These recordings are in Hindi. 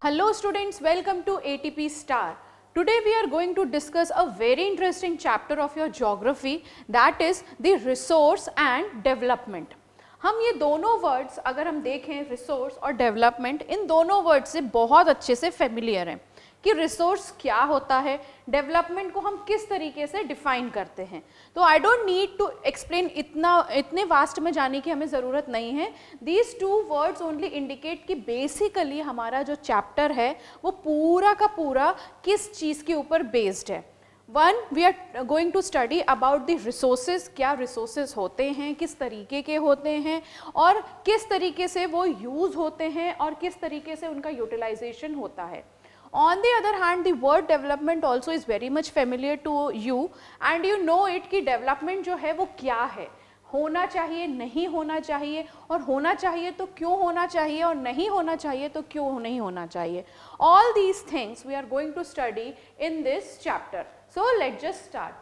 Hello students, welcome to ATP Star. Today we are going to discuss a very interesting chapter of your geography, that is the resource and development. हम ये दोनों वर्ड्स अगर हम देखें रिसोर्स और डेवलपमेंट, इन दोनों वर्ड से बहुत अच्छे से फेमिलियर हैं कि रिसोर्स क्या होता है, डेवलपमेंट को हम किस तरीके से डिफाइन करते हैं. तो I don't need to explain, इतने वास्ट में जाने की हमें ज़रूरत नहीं है. These two words only indicate कि बेसिकली हमारा जो चैप्टर है वो पूरा का पूरा किस चीज़ के ऊपर बेस्ड है. One, we are going to study about the resources, क्या रिसोर्सेज होते हैं, किस तरीके के होते हैं और किस तरीके से वो यूज़ होते हैं और किस तरीके से उनका यूटिलाइजेशन होता है. On the other hand, the word development also is very much familiar to you and you know it कि development जो है वो क्या है, होना चाहिए, नहीं होना चाहिए, और होना चाहिए तो क्यों होना चाहिए, और नहीं होना चाहिए तो क्यों नहीं होना चाहिए. All these things we are going to study in this chapter. So let's just start.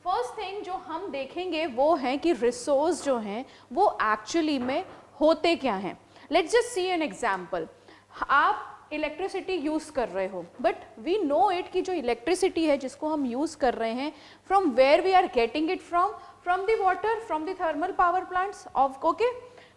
First thing जो हम देखेंगे वो है कि resource जो हैं वो actually में होते क्या हैं. Let's just see an example. आप इलेक्ट्रिसिटी यूज़ कर रहे हो, बट वी नो इट कि जो इलेक्ट्रिसिटी है जिसको हम यूज़ कर रहे हैं, from where we are getting it from the water, from the thermal power plants of. Okay,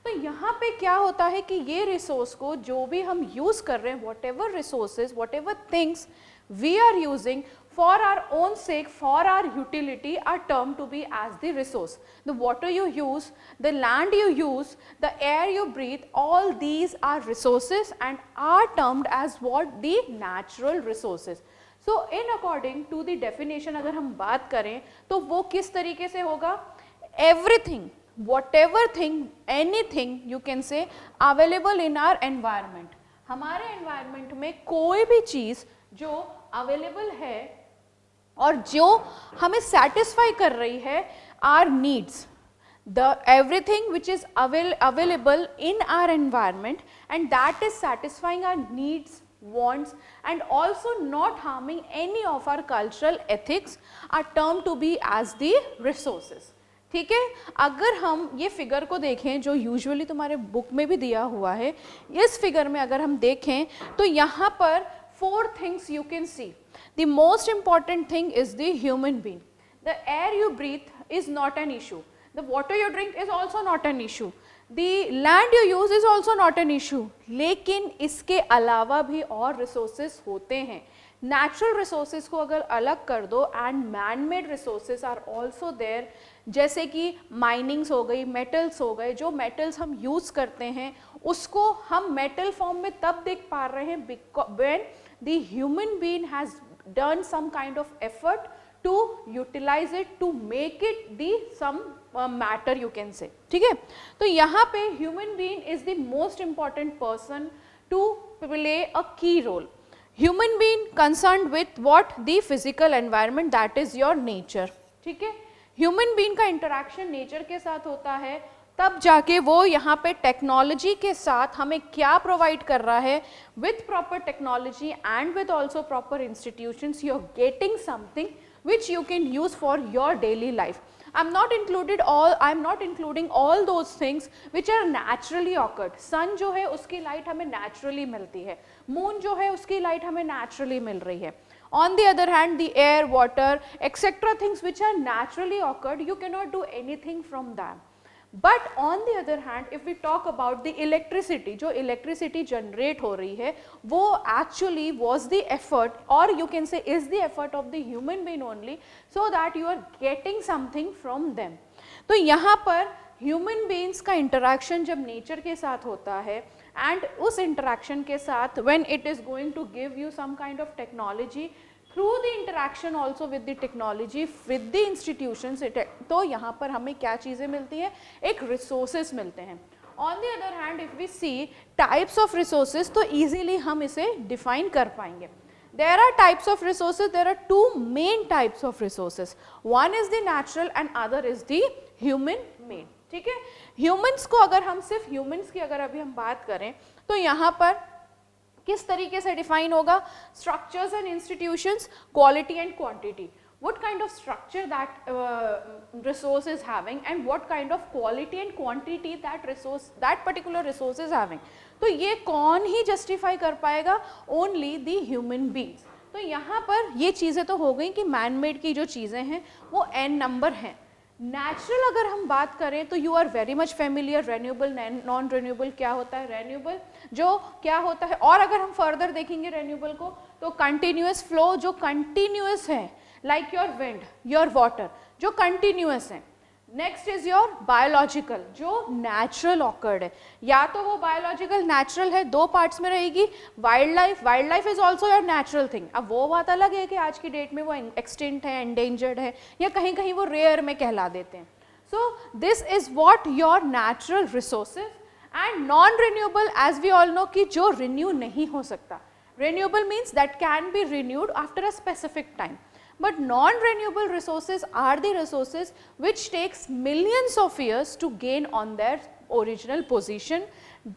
तो यहाँ पे क्या होता है कि ये रिसोर्स को जो भी हम यूज़ कर रहे हैं, whatever resources, whatever things we are using for our own sake, for our utility, are termed to be as the resource. The water you use, the land you use, the air you breathe, all these are resources and are termed as what? The natural resources. So in according to the definition अगर हम बात करें तो वो किस तरीके से होगा? Everything, whatever thing, anything you can say available in our environment. हमारे environment में कोई भी चीज़ जो अवेलेबल है और जो हमें सेटिस्फाई कर रही है our needs, the everything which is available in are environment and that is satisfying our needs, wants and also not harming any of our cultural ethics are termed to be as the resources. ठीक है, अगर हम ये फिगर को देखें जो यूजुअली तुम्हारे बुक में भी दिया हुआ है, इस फिगर में अगर हम देखें तो यहाँ पर 4 things you can see. The most important thing is the human being. The air you breathe is not an issue. The water you drink is also not an issue. The land you use is also not an issue. लेकिन इसके अलावा भी और resources होते हैं. Natural resources को अगर अलग कर दो and man-made resources are also there. जैसे कि माइनिंग्स हो गई, मेटल्स हो गए, जो मेटल्स हम यूज़ करते हैं उसको हम मेटल फॉर्म में तब देख पा रहे हैं when the human being has done some kind of effort to utilize it, to make it the some matter you can say. ठीक है, तो यहाँ पे human being is the most important person to play a key role. Human being concerned with what? The physical environment, that is your nature. ठीक है, ह्यूमन बीइंग का इंटरेक्शन नेचर के साथ होता है, तब जाके वो यहाँ पे टेक्नोलॉजी के साथ हमें क्या प्रोवाइड कर रहा है. With proper technology and with also proper institutions you are getting something which you can use for your daily life. I am not including all those things which are naturally occurred. Sun जो है उसकी लाइट हमें naturally मिलती है, मून जो है उसकी लाइट हमें naturally मिल रही है. On the other hand, the air, water, etc. things which are naturally occurred, you cannot do anything from them. But on the other hand, if we talk about the electricity, जो electricity generate हो रही है, वो actually was the effort, or you can say is the effort of the human being only, so that you are getting something from them. तो यहाँ पर human beings का interaction जब nature के साथ होता है, and उस interaction के साथ when it is going to give you some kind of technology, through the interaction also with the technology, with the institutions, तो यहाँ पर हमें क्या चीज़ें मिलती हैं? एक resources मिलते हैं. On the other hand, if we see types of resources, तो easily हम इसे define कर पाएंगे. There are types of resources, there are 2 main types of resources. One is the natural and other is the human made. ठीक है, humans को अगर हम सिर्फ humans की अगर अभी हम बात करें तो यहाँ पर किस तरीके से डिफाइन होगा? Structures and institutions, quality and quantity. what kind of structure that resource is having and what kind of quality and quantity that particular resource is having. तो ये कौन ही जस्टिफाई कर पाएगा? Only the human beings. तो यहाँ पर ये चीज़ें तो हो गई कि मैन मेड की जो चीज़ें हैं वो n नंबर हैं। नेचुरल अगर हम बात करें तो you are very much familiar, renewable, non renewable क्या होता है? रेन्यूएबल जो क्या होता है, और अगर हम फर्दर देखेंगे रेन्यूएबल को तो कंटिन्यूअस फ्लो जो कंटिन्यूअस है, like your wind, your water जो कंटिन्यूअस है। नेक्स्ट इज योर बायोलॉजिकल जो नेचुरल ऑकर्ड है, या तो वो बायोलॉजिकल नेचुरल है, दो पार्ट्स में रहेगी। Wild life is also your natural thing. अब वो बात अलग है कि आज की डेट में वो एक्सटिंक्ट है, एंडेंजर्ड है, या कहीं कहीं वो रेयर में कहला देते हैं। So this is what your natural resources. And non renewable as we all know कि जो रिन्यू नहीं हो सकता। Renewable means that can be renewed after a specific time. But non-renewable resources are the resources which takes millions of years to gain on their original position.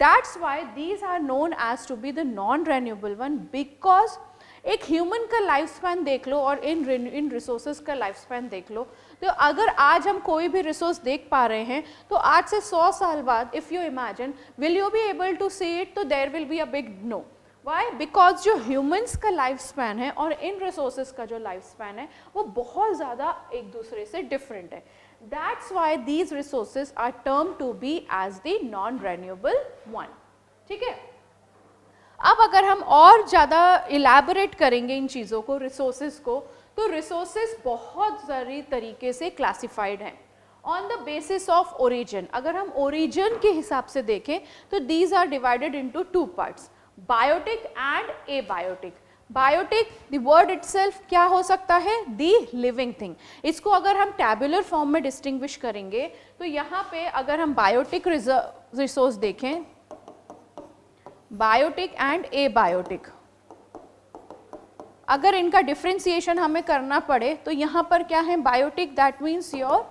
That's why these are known as to be the non-renewable one, because एक ह्यूमन का लाइफ स्पैन देख लो और इन रिसोर्सेज का लाइफ स्पैन देख लो, तो अगर आज हम कोई भी रिसोर्स देख पा रहे हैं तो आज से 100 साल बाद if you imagine will you be able to see it, तो there will be a big no. Why? Because जो ह्यूमंस का लाइफ स्पैन है और इन रिसोर्सेज का जो लाइफ स्पैन है वो बहुत ज़्यादा एक दूसरे से डिफरेंट है. That's why these resources are term to be as the non renewable one. ठीक है. अब अगर हम और ज़्यादा इलेबोरेट करेंगे इन चीज़ों को, रिसोर्सेज को, तो रिसोर्सेज बहुत सारी तरीके से क्लासिफाइड हैं on the basis of origin. अगर हम ओरिजिन के हिसाब से देखें तो these are divided into two parts, biotic and abiotic. Biotic the word itself क्या हो सकता है? The living thing. इसको अगर हम टैबुलर फॉर्म में डिस्टिंग्विश करेंगे तो यहाँ पे अगर हम बायोटिक रिसोर्स देखें, बायोटिक एंड एबायोटिक, अगर इनका डिफ्रेंसिएशन हमें करना पड़े तो यहाँ पर क्या है? Biotic that means your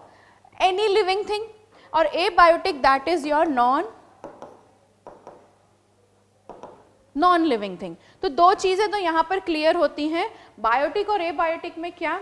any living thing, और abiotic that is your non living thing. तो दो चीजें तो यहाँ पर क्लियर होती हैं बायोटिक और एबायोटिक में. क्या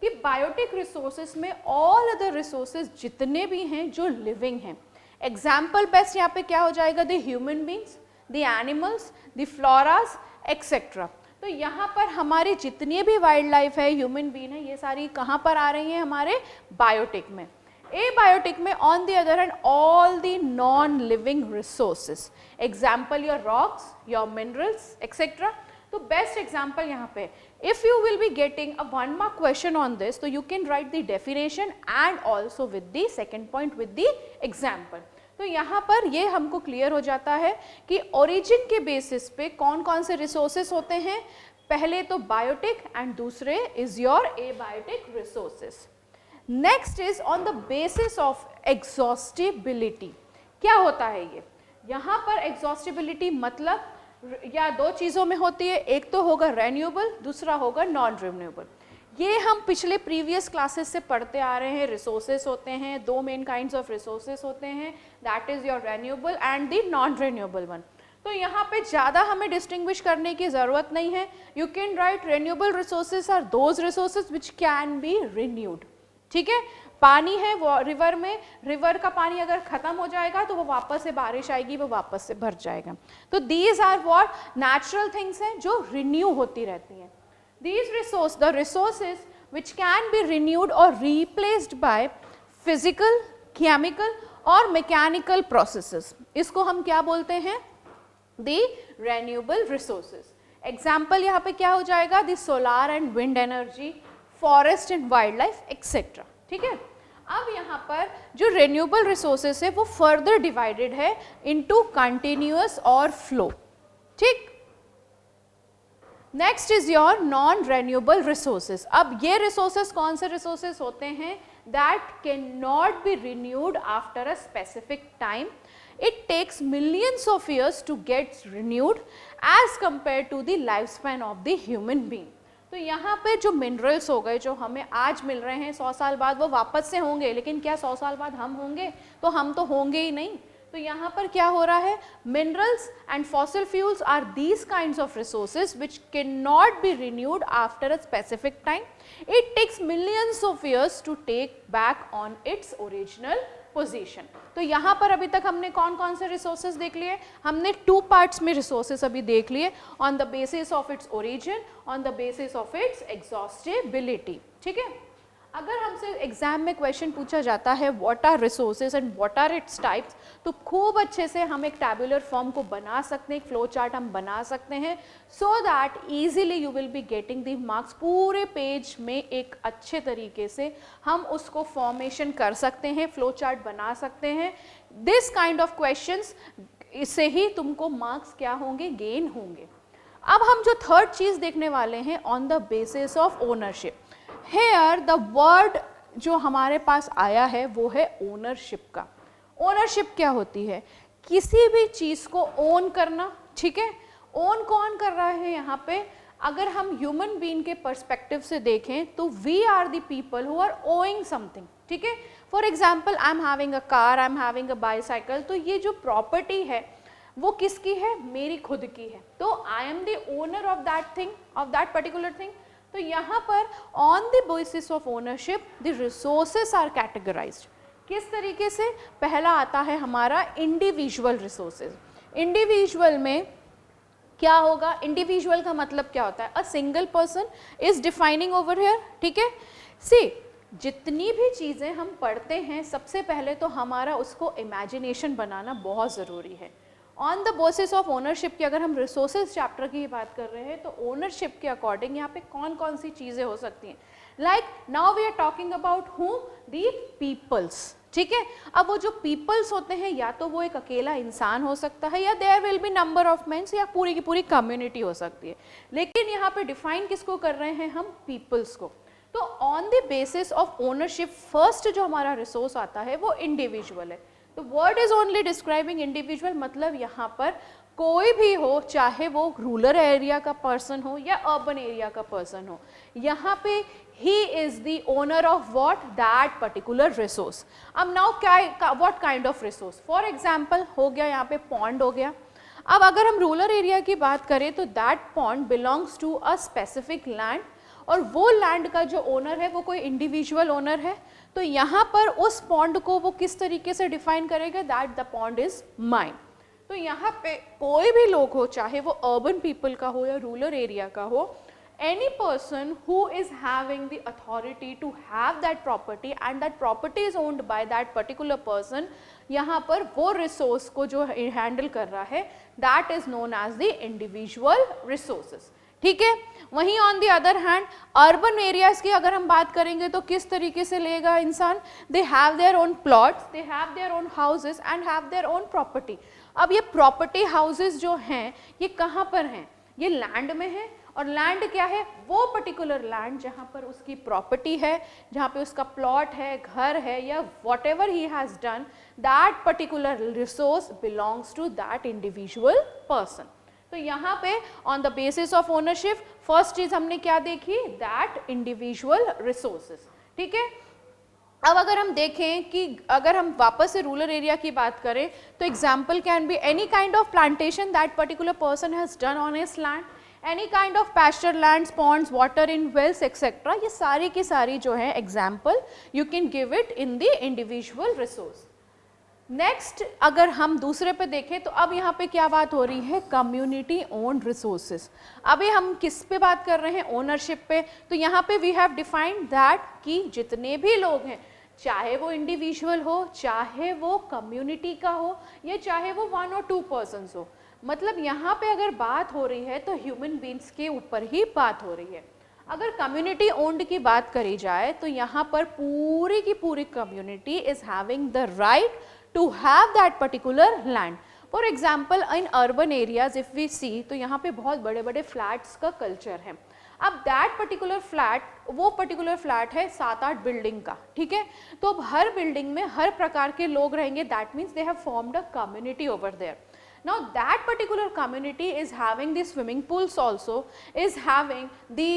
कि बायोटिक रिसोर्सेज में ऑल अदर रिसोर्सेज जितने भी हैं जो लिविंग हैं, एग्जाम्पल बेस्ट यहाँ पे क्या हो जाएगा? The human beings, the animals, the floras etcetera. तो यहाँ पर हमारी जितनी भी वाइल्ड लाइफ है, ह्यूमन बीन है, ये सारी कहाँ पर आ रही हैं? हमारे बायोटिक में. एबायोटिक में on the other hand all the non living resources, example your rocks, your minerals etcetera. तो बेस्ट एग्जाम्पल यहाँ पे, if you will be getting a 1 mark question on this, तो you can write the definition and also with the second point with the example. तो यहाँ पर ये हमको क्लियर हो जाता है कि ओरिजिन के बेसिस पे कौन कौन से रिसोर्सेस होते हैं. पहले तो बायोटिक एंड दूसरे is your abiotic resources. Next is on the basis of exhaustibility. क्या होता है ये? यहाँ पर एग्जॉस्टिबिलिटी मतलब या दो चीज़ों में होती है, एक तो होगा रेन्यूएबल, दूसरा होगा नॉन रिन्यूएबल. ये हम पिछले प्रीवियस क्लासेस से पढ़ते आ रहे हैं. रिसोर्सेस होते हैं, दो मेन काइंड्स ऑफ रिसोर्सेस होते हैं, that is your renewable and the non renewable one. तो यहाँ पे ज़्यादा हमें डिस्टिंग्विश करने की ज़रूरत नहीं है. You can write renewable resources are those resources which can be renewed. ठीक है. पानी है वो रिवर में, रिवर का पानी अगर खत्म हो जाएगा तो वो वापस से बारिश आएगी, वो वापस से भर जाएगा. तो these are what natural things हैं जो रिन्यू होती रहती हैं. These the resources which can be renewed or replaced by physical, chemical और mechanical processes. इसको हम क्या बोलते हैं? The renewable resources. Example यहाँ पे क्या हो जाएगा? The solar and wind energy, forest and wildlife, etc. ठीक है. अब यहाँ पर जो renewable resources है वो further divided है into continuous और flow. ठीक. Next is your non renewable resources. अब ये रिसोर्सेज कौन से रिसोर्सेज होते हैं? That can not be renewed after a specific time. It takes millions of years to get renewed as compare to the life span of the human being. तो यहाँ पे जो मिनरल्स हो गए जो हमें आज मिल रहे हैं, 100 साल बाद वो वापस से होंगे, लेकिन क्या 100 साल बाद हम होंगे? तो हम तो होंगे ही नहीं. तो यहाँ पर क्या हो रहा है? Minerals and fossil fuels are these kinds of resources which can not be renewed after a specific time. It takes millions of years to take back on its original position. तो यहाँ पर अभी तक हमने कौन कौन से रिसोर्सेज देख लिए, हमने 2 पार्ट्स में रिसोर्सेज अभी देख लिए, on the basis of its origin, on the basis of its exhaustibility. ठीक है, अगर हमसे एग्जाम में क्वेश्चन पूछा जाता है what are resources and what are its types, तो खूब अच्छे से हम एक टैबुलर फॉर्म को बना सकते हैं, एक फ्लो चार्ट हम बना सकते हैं, so that easily you will be getting the marks. पूरे पेज में एक अच्छे तरीके से हम उसको फॉर्मेशन कर सकते हैं, फ्लो चार्ट बना सकते हैं। दिस काइंड ऑफ क्वेश्चंस, इससे ही तुमको मार्क्स क्या होंगे, गेन होंगे। अब हम जो थर्ड चीज देखने वाले हैं, on the basis of ownership. Here the word जो हमारे पास आया है वो है ओनरशिप का। ओनरशिप क्या होती है, किसी भी चीज को ओन करना। ठीक है, ओन कौन कर रहा है यहाँ पे, अगर हम ह्यूमन बीइंग के पर्सपेक्टिव से देखें तो we are the people who are owing something. ठीक है, for example I am having a car, I am having a bicycle, तो ये जो प्रॉपर्टी है वो किसकी है, मेरी खुद की है, तो I am the owner of that thing, of that particular thing. तो यहाँ पर on the basis of ownership the resources are categorized. किस तरीके से, पहला आता है हमारा इंडिविजुअल रिसोर्सेज। इंडिविजुअल में क्या होगा, इंडिविजुअल का मतलब क्या होता है, a single person is defining over here. ठीक है, सी जितनी भी चीज़ें हम पढ़ते हैं सबसे पहले तो हमारा उसको इमेजिनेशन बनाना बहुत ज़रूरी है। On the basis of ownership की अगर हम रिसोर्सेज चैप्टर की बात कर रहे हैं तो ओनरशिप के अकॉर्डिंग यहाँ पे कौन कौन सी चीज़ें हो सकती हैं, like now we are talking about whom, the peoples. ठीक है, अब वो जो पीपल्स होते हैं या तो वो एक अकेला इंसान हो सकता है या there will be number of mens, या पूरी की पूरी कम्युनिटी हो सकती है, लेकिन यहाँ पे डिफाइन किसको कर रहे हैं हम, पीपल्स को। तो on the basis of ownership first जो हमारा रिसोर्स आता है वो इंडिविजुअल है। तो word is only describing individual, मतलब यहाँ पर कोई भी हो, चाहे वो रूरल एरिया का पर्सन हो या अर्बन एरिया का पर्सन हो, यहाँ पे he is the owner of what, that particular resource. अब नाउ क्या, what kind of resource, for example हो गया यहाँ पे पॉन्ड हो गया। अब अगर हम रूरल एरिया की बात करें तो that pond belongs to a specific land, और वो लैंड का जो ओनर है वो कोई इंडिविजुअल ओनर है। तो यहाँ पर उस पॉन्ड को वो किस तरीके से डिफाइन करेगा, that the pond is mine. तो यहाँ पे कोई भी लोग हो, चाहे वो अर्बन पीपल का हो या रूरल एरिया का हो, any person who is having the authority to have that property and that property is owned by that particular person, यहाँ पर वो रिसोर्स को जो हैंडल कर रहा है that is known as the individual resources। ठीक है, वहीं on the other hand urban areas की अगर हम बात करेंगे तो किस तरीके से लेगा इंसान, they have their own plots, they have their own houses and have their own property. अब ये प्रॉपर्टी हाउसेस जो हैं ये कहाँ पर हैं, ये लैंड में है, और लैंड क्या है, वो पर्टिकुलर लैंड जहाँ पर उसकी प्रॉपर्टी है, जहाँ पे उसका प्लॉट है, घर है, या whatever he has done, that particular resource belongs to that individual person. तो यहाँ पे on the basis of ownership first चीज हमने क्या देखी, दैट इंडिविजुअल रिसोर्सेज। ठीक है, अब अगर हम देखें कि अगर हम वापस से रूरल एरिया की बात करें तो example can be any kind of plantation that particular person has done on his land, any kind of pasture lands, ponds, water in wells etcetera, ये सारी की सारी जो है example you can give it in the individual resource. Next अगर हम दूसरे पे देखें तो अब यहाँ पे क्या बात हो रही है, कम्युनिटी ओन्ड रिसोर्सेज। अभी हम किस पे बात कर रहे हैं, ओनरशिप पे। तो यहाँ पे वी हैव डिफाइंड दैट कि जितने भी लोग हैं, चाहे वो इंडिविजुअल हो, चाहे वो कम्युनिटी का हो, या चाहे वो 1 और 2 पर्सन्स हो, मतलब यहाँ पे अगर बात हो रही है तो ह्यूमन बींग्स के ऊपर ही बात हो रही है। अगर कम्युनिटी ओन्ड की बात करी जाए तो यहाँ पर पूरी की पूरी community is having the right to have that particular land. For example, in urban areas if we see तो यहाँ पे बहुत बड़े बड़े flats का culture है। अब that particular flat, वो particular flat है 7-8 बिल्डिंग का, ठीक है, तो अब हर बिल्डिंग में हर प्रकार के लोग रहेंगे, that means they have formed a community over there. Now that particular community is having the swimming pools also, is having the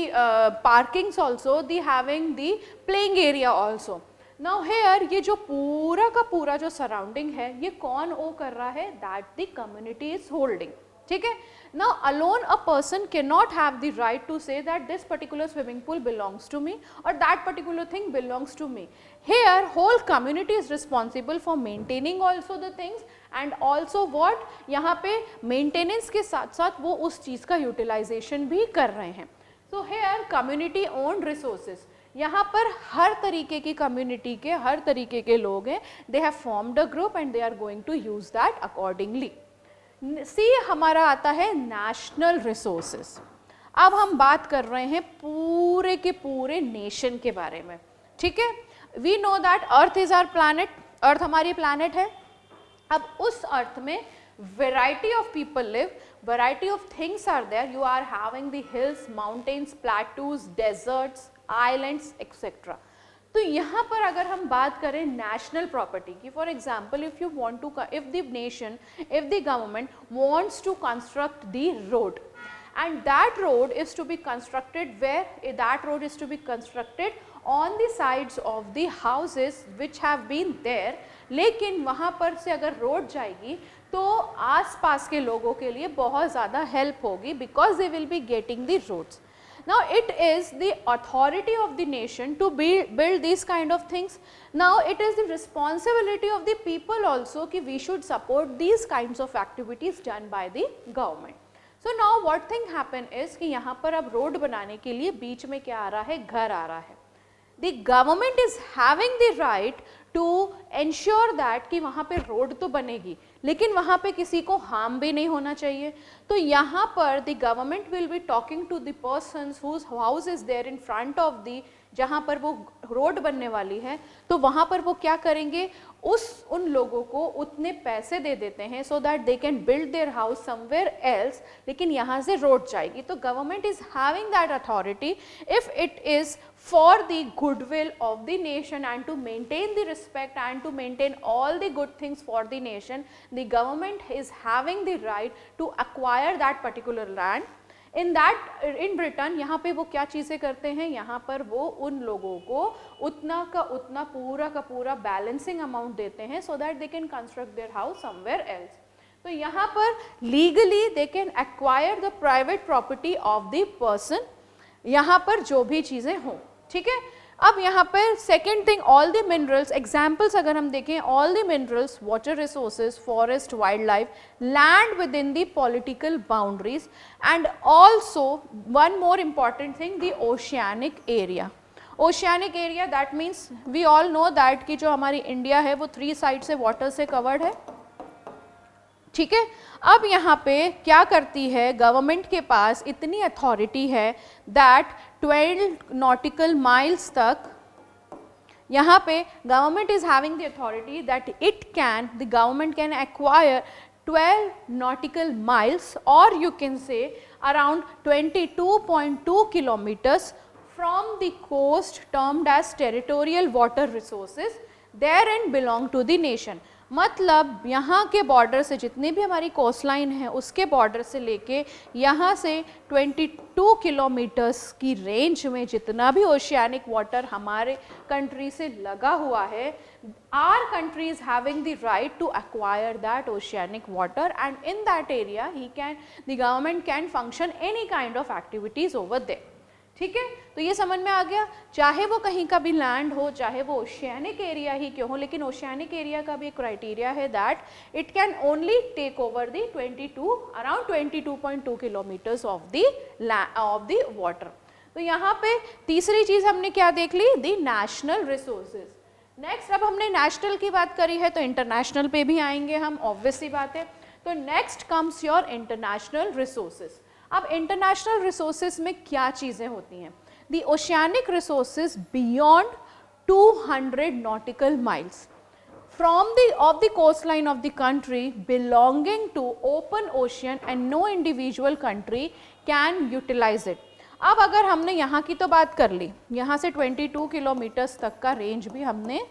parkings also, the having the playing area also. Now here ये जो पूरा का पूरा जो सराउंडिंग है ये कौन ओ कर रहा है, that the community is holding. ठीक है। Now alone a person cannot have the right to say that this particular swimming pool belongs to me or that particular thing belongs to me. Here whole community is responsible for maintaining also the things and also what, यहाँ पे maintenance के साथ साथ वो उस चीज़ का utilization भी कर रहे हैं. So here community owned resources, यहाँ पर हर तरीके की कम्युनिटी के हर तरीके के लोग हैं, they have formed a group and they are going to use that accordingly. See हमारा आता है नेशनल रिसोर्सेज. अब हम बात कर रहे हैं पूरे के पूरे नेशन के बारे में, ठीक है. We know that earth is our planet, earth हमारी प्लैनेट है. अब उस अर्थ में variety of people live, variety of things are there. You are having the hills, mountains, plateaus, deserts, islands, etc. तो यहाँ पर अगर हम बात करें national property की, for example, if you want to, if the nation, if the government wants to construct the road, and that road is to be constructed where, that road is to be constructed on the sides of the houses which have been there. लेकिन वहाँ पर से अगर रोड जाएगी तो आसपास के लोगों के लिए बहुत ज़्यादा हेल्प होगी, because they will be getting the roads. Now it is the authority of the nation to build these kind of things. Now it is the responsibility of the people also कि we should support these kinds of activities done by the government. So now what thing happen is कि यहाँ पर अब रोड बनाने के लिए बीच में क्या आ रहा है, घर आ रहा है. The government is having the right to ensure that कि वहाँ पे रोड तो बनेगी लेकिन वहाँ पे किसी को हार्म भी नहीं होना चाहिए. तो यहाँ पर the government will be talking to the persons whose house is there in front of the, जहाँ पर वो रोड बनने वाली है, तो वहाँ पर वो क्या करेंगे, उन लोगों को उतने पैसे दे देते हैं so that they can build their house somewhere else, लेकिन यहाँ से रोड जाएगी. तो government is having that authority if it is for the goodwill of the nation and to maintain the respect and to maintain all the good things for the nation, the government is having the right to acquire that particular land. In return यहाँ पे वो क्या चीज़ें करते हैं, यहाँ पर वो उन लोगों को उतना का उतना पूरा का पूरा बैलेंसिंग अमाउंट देते हैं so that they can construct their house somewhere else. तो यहाँ पर legally they can acquire the private property of the person, यहाँ पर जो भी चीज़ें हों, ठीक है. अब यहाँ पर second thing, all the minerals, examples अगर हम देखें, all the minerals, water resources, forest, wildlife, land within the political boundaries, and also one more important thing, the oceanic area. Oceanic area that means we all know that कि जो हमारी इंडिया है वो 3 साइड से वाटर से कवर्ड है, ठीक है. अब यहाँ पे क्या करती है गवर्नमेंट के पास इतनी अथॉरिटी है दैट 12 नॉटिकल माइल्स तक यहाँ पे government is having the authority that the government can acquire 12 nautical miles or you can say around 22.2 kilometers from the coast termed as territorial water resources therein belong to the nation. मतलब यहाँ के बॉर्डर से जितनी भी हमारी कोस्ट लाइन है उसके बॉर्डर से लेके यहाँ से 22 किलोमीटर्स की रेंज में जितना भी ओशियानिक वाटर हमारे कंट्री से लगा हुआ है, our country is having the right to acquire that oceanic water and in that area the government can function any kind of activities over there. ठीक है, तो ये समझ में आ गया. चाहे वो कहीं का भी लैंड हो, चाहे वो ओशियानिक एरिया ही क्यों हो, लेकिन ओशियानिक एरिया का भी एक क्राइटेरिया है that it can only take over the around 22.2 kilometres of the water. तो यहाँ पे तीसरी चीज हमने क्या देख ली, द नेशनल रिसोर्सेज. नेक्स्ट, अब हमने नेशनल की बात करी है तो इंटरनेशनल पे भी आएंगे हम, ऑब्वियस सी बात है. तो next comes your international resources. अब इंटरनेशनल रिसोर्सेज में क्या चीज़ें होती हैं, the oceanic resources beyond 200 nautical miles from the coastline of the country belonging to open ocean and no individual country can utilize it. अब अगर हमने यहाँ की तो बात कर ली, यहाँ से 22 किलोमीटर्स तक का रेंज भी हमने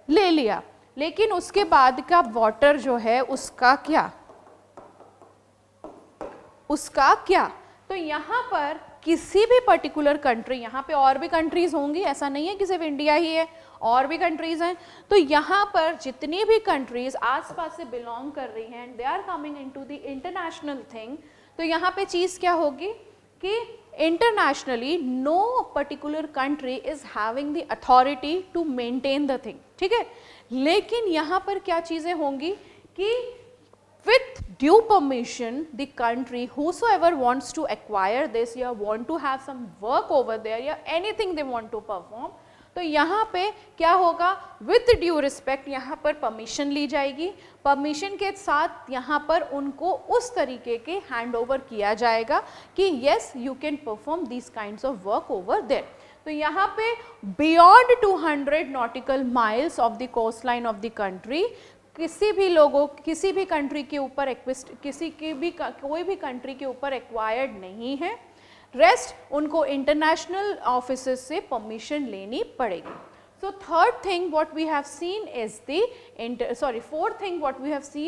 ले लिया, लेकिन उसके बाद का वाटर जो है उसका क्या. तो यहाँ पर किसी भी पर्टिकुलर कंट्री, यहाँ पे और भी कंट्रीज होंगी, ऐसा नहीं है कि सिर्फ इंडिया ही है, और भी कंट्रीज हैं, तो यहाँ पर जितनी भी कंट्रीज आसपास से बिलोंग कर रही हैं and they are coming into the international thing, तो यहाँ पे चीज़ क्या होगी कि internationally no particular country is having the authority to maintain the thing, ठीक है। लेकिन यहाँ पर क्या चीज़ें होंगी कि with due permission the country whosoever wants to acquire this या want to have some work over there या anything they want to perform, तो यहाँ पे क्या होगा, with due respect यहाँ पर परमिशन ली जाएगी, परमिशन के साथ यहाँ पर उनको उस तरीके के हैंड ओवर किया जाएगा कि yes you can perform these kinds of work over there। तो यहाँ पे beyond 200 nautical miles of the coastline of the country किसी भी लोगों, किसी भी कंट्री के ऊपर कोई भी कंट्री के ऊपर एक्वायर्ड नहीं है, रेस्ट उनको इंटरनेशनल ऑफिसेस से परमिशन लेनी पड़ेगी। So fourth thing what we have seen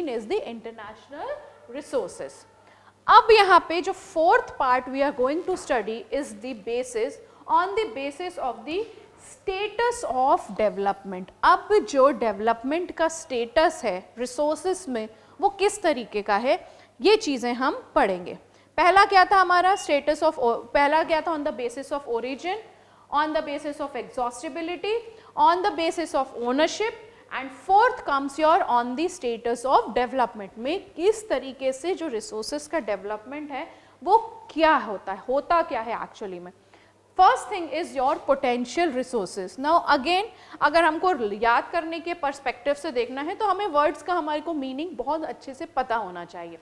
is the international resources. अब यहाँ पे जो fourth part we are going to study is the basis of the status of development. अब जो डेवलपमेंट का स्टेटस है रिसोर्सेस में वो किस तरीके का है, ये चीज़ें हम पढ़ेंगे। पहला क्या था हमारा पहला क्या था, on the basis of origin, on the basis of exhaustibility, on the basis of ownership, and fourth comes your on the status of development में किस तरीके से जो रिसोर्सेस का डेवलपमेंट है वो क्या होता क्या है एक्चुअली में। First thing is your potential resources. Now again अगर हमको याद करने के पर्सपेक्टिव से देखना है तो हमें वर्ड्स का हमारे को मीनिंग बहुत अच्छे से पता होना चाहिए।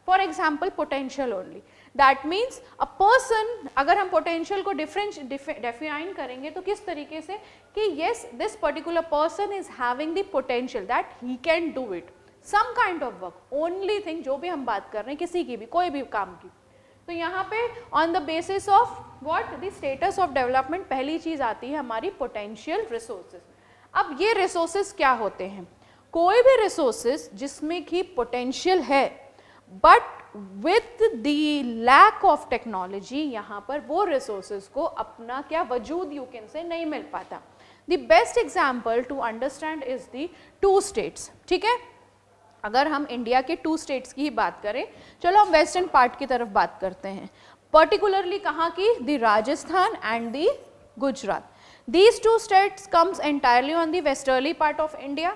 For example potential only, that means a person, अगर हम पोटेंशियल को डिफाइन करेंगे तो किस तरीके से कि yes this particular person is having the potential that he can do it some kind of work, only thing जो भी हम बात कर रहे हैं किसी की भी कोई भी काम की, तो यहाँ पे on the basis of what the status of development पहली चीज आती है हमारी पोटेंशियल रिसोर्सेज। अब ये रिसोर्सेज क्या होते हैं, कोई भी रिसोर्सेज जिसमें कि पोटेंशियल है but with the lack of technology यहाँ पर वो रिसोर्सेज को अपना क्या वजूद यू कैन से नहीं मिल पाता। The best example to understand is the 2 states, ठीक है। अगर हम इंडिया के 2 स्टेट्स की ही बात करें, चलो हम वेस्टर्न पार्ट की तरफ बात करते हैं, पर्टिकुलरली कहाँ की, the Rajasthan and the Gujarat. These 2 states comes entirely on the westerly part of India.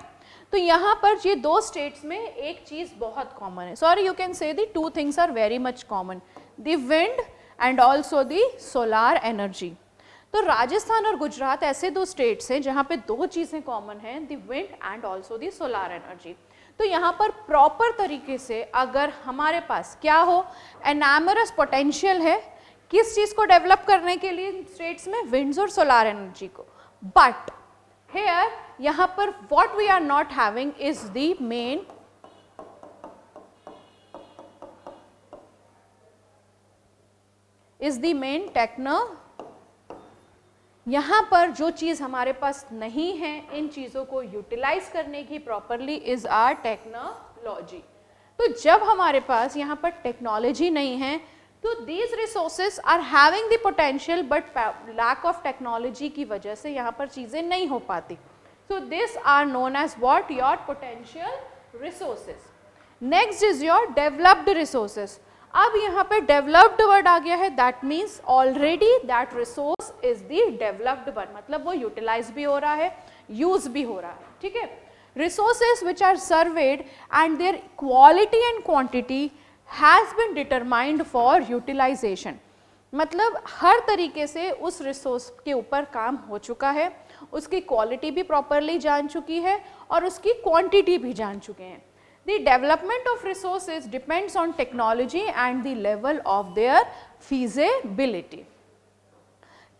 तो यहाँ पर ये 2 स्टेट्स में एक चीज़ बहुत कॉमन है, sorry you can say the 2 things are very much common, the wind and also the solar energy. तो राजस्थान और गुजरात ऐसे 2 स्टेट्स हैं जहाँ पे 2 चीज़ें कॉमन हैं, the wind and also the solar energy. तो यहाँ पर प्रॉपर तरीके से अगर हमारे पास क्या हो, एनामरस पोटेंशियल है किस चीज़ को डेवलप करने के लिए स्टेट्स में, विंड्स और सोलार एनर्जी को, बट हेयर यहाँ पर what we are not having is the main techno, यहाँ पर जो चीज़ हमारे पास नहीं है इन चीज़ों को यूटिलाइज करने की प्रॉपरली इज आर टेक्नोलॉजी। तो जब हमारे पास यहाँ पर टेक्नोलॉजी नहीं है तो these resources are having the potential but lack of technology की वजह से यहाँ पर चीज़ें नहीं हो पाती। So this are known as what, your potential resources. Next is your developed resources. अब यहाँ पे डेवलप्ड वर्ड आ गया है, that means already that resource is the developed one, मतलब वो यूटिलाइज भी हो रहा है, यूज भी हो रहा है, ठीक है। Resources which are surveyed and their quality and quantity has been determined for utilisation, मतलब हर तरीके से उस रिसोर्स के ऊपर काम हो चुका है, उसकी क्वालिटी भी प्रॉपरली जान चुकी है और उसकी क्वांटिटी भी जान चुके हैं। The development of resources depends on technology and the level of their feasibility.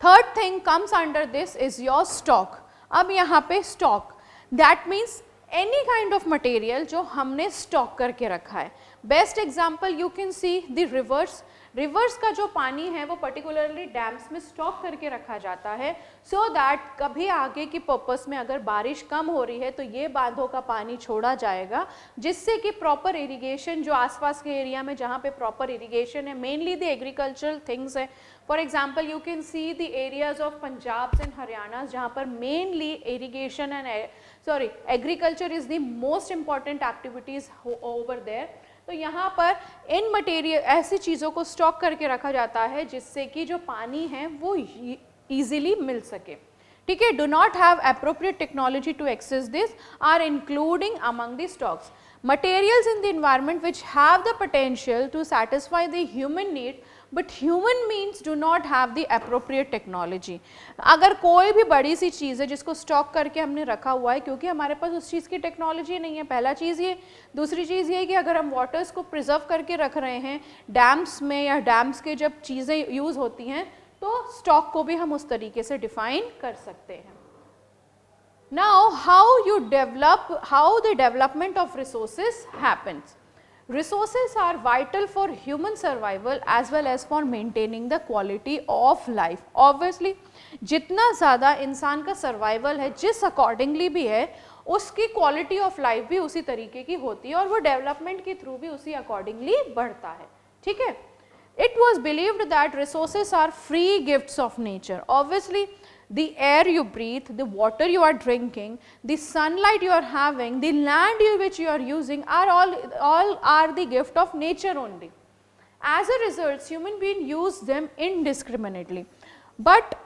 Third thing comes under this is your stock. अब यहाँ पे stock, that means any kind of material जो हमने stock करके रखा है, best example you can see the reverse. Reverse का जो पानी है वो पर्टिकुलरली डैम्स में स्टॉक करके रखा जाता है सो दैट कभी आगे की पर्पस में अगर बारिश कम हो रही है तो ये बांधों का पानी छोड़ा जाएगा, जिससे कि प्रॉपर इरिगेशन जो आसपास के एरिया में जहाँ पे प्रॉपर इरिगेशन है, मेनली द एग्रीकल्चरल थिंग्स है। For example you can see the areas of Punjab and Haryana जहाँ पर mainly irrigation and agriculture is the most important activities over there. तो यहाँ पर इन मटेरियल ऐसी चीज़ों को स्टॉक करके रखा जाता है जिससे कि जो पानी है वो ईजिली मिल सके, ठीक है। Do not have appropriate technology to access this are including among the stocks materials in the environment which have the potential to satisfy the human need but human beings do not have the appropriate technology। अगर कोई भी बड़ी सी चीज़ है जिसको स्टॉक करके हमने रखा हुआ है क्योंकि हमारे पास उस चीज़ की टेक्नोलॉजी नहीं है, पहला चीज़ ये। दूसरी चीज़ ये कि अगर हम वाटर्स को प्रिजर्व करके रख रहे हैं डैम्स में या डैम्स के जब चीज़ें यूज़ होती हैं तो स्टॉक को भी हम उस तरीके से डिफाइन कर सकते हैं। Now how the development of resources happens. Resources are vital for human survival as well as for maintaining the quality of life. Obviously जितना ज़्यादा इंसान का सर्वाइवल है जिस अकॉर्डिंगली भी है उसकी क्वालिटी ऑफ लाइफ भी उसी तरीके की होती है और वो डेवलपमेंट के थ्रू भी उसी अकॉर्डिंगली बढ़ता है, ठीक है। It was believed that resources are free gifts of nature. Obviously the air you breathe, the water you are drinking, the sunlight you are having, the land which you are using are all are the gift of nature only. As a result human beings use them indiscriminately. But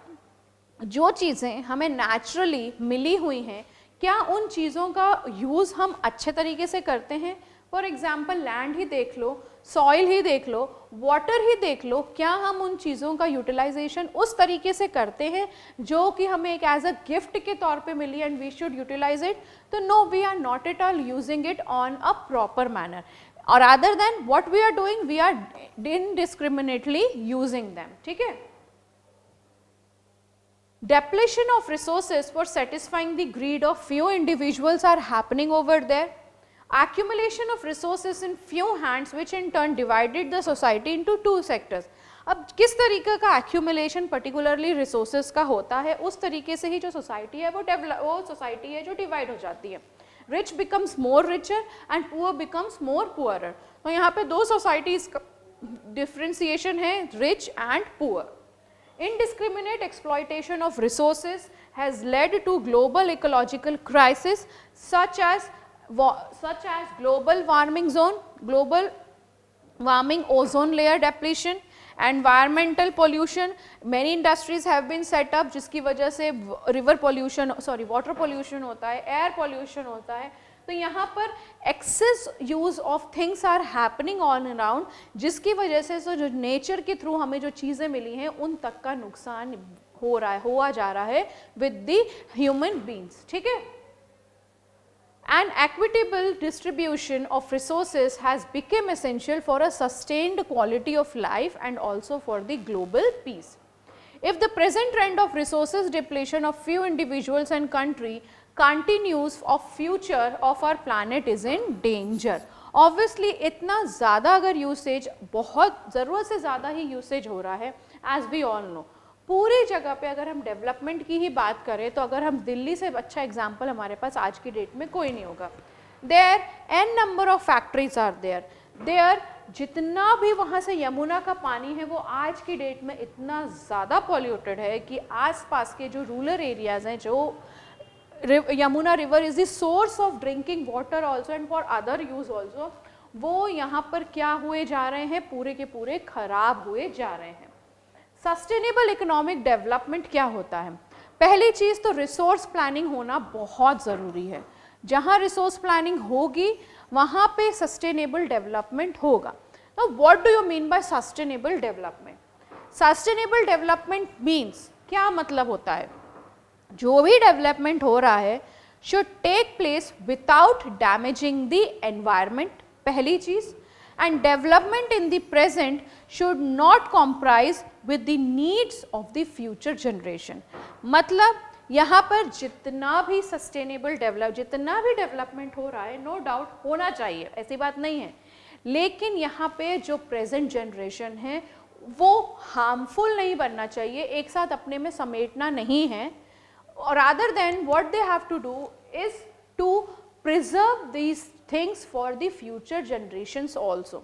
जो चीज़ें हमें नेचुरली मिली हुई हैं क्या उन चीज़ों का यूज़ हम अच्छे तरीके से करते हैं? फॉर एग्जाम्पल लैंड ही देख लो, सॉइल ही देख लो, वाटर ही देख लो, क्या हम उन चीज़ों का यूटिलाइजेशन उस तरीके से करते हैं जो कि हमें एक एज अ गिफ्ट के तौर पे मिली and we should utilize it? तो no, we are not at all using it on a proper manner और other than what we are doing we are indiscriminately using them, ठीक है। Depletion of resources for satisfying the greed of few individuals are happening over there. Accumulation of resources in few hands which in turn divided the society into two sectors. अब किस तरीके का accumulation particularly resources का होता है उस तरीके से ही जो सोसाइटी है वो सोसाइटी है जो डिवाइड हो जाती है। Rich becomes more richer and poor becomes more poorer. तो यहाँ पे दो सोसाइटीज का डिफ्रेंसिएशन है, rich and poor. Indiscriminate exploitation of resources has led to global ecological crisis such as global warming zone, global warming ozone layer depletion, environmental pollution. Many industries have been set up जिसकी वजह से river pollution, water pollution होता है, air pollution होता है। तो यहाँ पर excess use of things are happening on around जिसकी वजह से जो नेचर के थ्रू हमें जो चीज़ें मिली हैं उन तक का नुकसान हुआ जा रहा है विद द ह्यूमन बींग्स, ठीक है। An equitable distribution of resources has become essential for a sustained quality of life and also for the global peace. If the present trend of resources depletion of few individuals and country continues of future of our planet is in danger. Obviously इतना ज़्यादा अगर यूसेज बहुत ज़रूरत से ज़्यादा ही यूसेज हो रहा है as we all know पूरी जगह पे अगर हम डेवलपमेंट की ही बात करें तो अगर हम दिल्ली से अच्छा एग्जाम्पल हमारे पास आज की डेट में कोई नहीं होगा। There an number of factories are there जितना भी वहाँ से यमुना का पानी है वो आज की डेट में इतना ज़्यादा पॉल्यूटेड है कि आसपास के जो रूरल एरियाज़ हैं जो Yamuna river is the source of drinking water also and for other use also, वो यहाँ पर क्या हुए जा रहे हैं पूरे के पूरे खराब हुए जा रहे हैं। सस्टेनेबल इकोनॉमिक डेवलपमेंट क्या होता है? पहली चीज़ तो रिसोर्स प्लानिंग होना बहुत ज़रूरी है। जहाँ रिसोर्स प्लानिंग होगी वहाँ पे सस्टेनेबल डेवलपमेंट होगा। तो what do you mean by sustainable development? Sustainable development means क्या मतलब होता है? जो भी डेवलपमेंट हो रहा है should take place without damaging the environment, पहली चीज़। And development in the present should not comprise with the needs of the future generation. मतलब यहाँ पर जितना भी सस्टेनेबल जितना भी डेवलपमेंट हो रहा है नो डाउट होना चाहिए, ऐसी बात नहीं है, लेकिन यहाँ पे जो प्रेजेंट जनरेशन है वो हार्मफुल नहीं बनना चाहिए, एक साथ अपने में समेटना नहीं है। Rather than what they have to do is to preserve these things for the future generations also.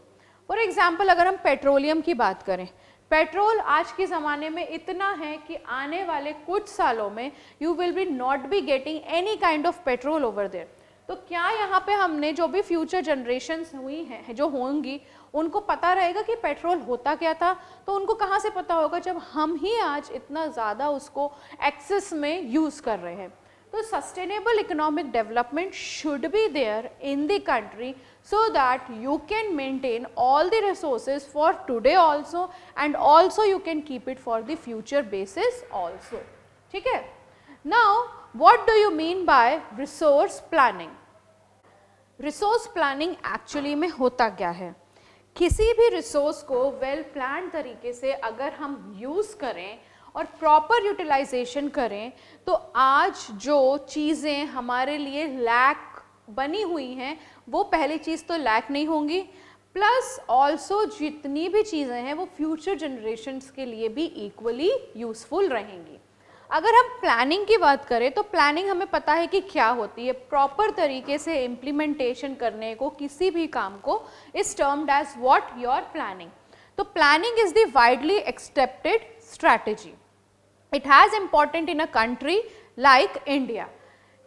For example अगर हम पेट्रोलियम की बात करें, पेट्रोल आज के ज़माने में इतना है कि आने वाले कुछ सालों में you will be not be getting any kind of petrol over there. तो क्या यहाँ पे हमने जो भी फ्यूचर जनरेशन्स हुई हैं जो होंगी उनको पता रहेगा कि पेट्रोल होता क्या था? तो उनको कहाँ से पता होगा जब हम ही आज इतना ज़्यादा उसको एक्सेस में यूज़ कर रहे हैं। तो sustainable economic development should be there in the country so that you can maintain all the resources for today also and also you can keep it for the future basis also। ठीक है? Now what do you mean by resource planning? Resource planning actually में होता क्या है? किसी भी रिसोर्स को वेल प्लान तरीके से अगर हम यूज़ करें और प्रॉपर यूटिलाइजेशन करें तो आज जो चीज़ें हमारे लिए लैक बनी हुई हैं वो पहली चीज़ तो लैक नहीं होंगी, प्लस ऑल्सो जितनी भी चीज़ें हैं वो फ्यूचर जनरेशन्स के लिए भी इक्वली यूज़फुल रहेंगी। अगर हम प्लानिंग की बात करें तो प्लानिंग हमें पता है कि क्या होती है, प्रॉपर तरीके से इम्प्लीमेंटेशन करने को किसी भी काम को is termed as what your planning. तो planning is the widely accepted strategy. It has important in a country like India.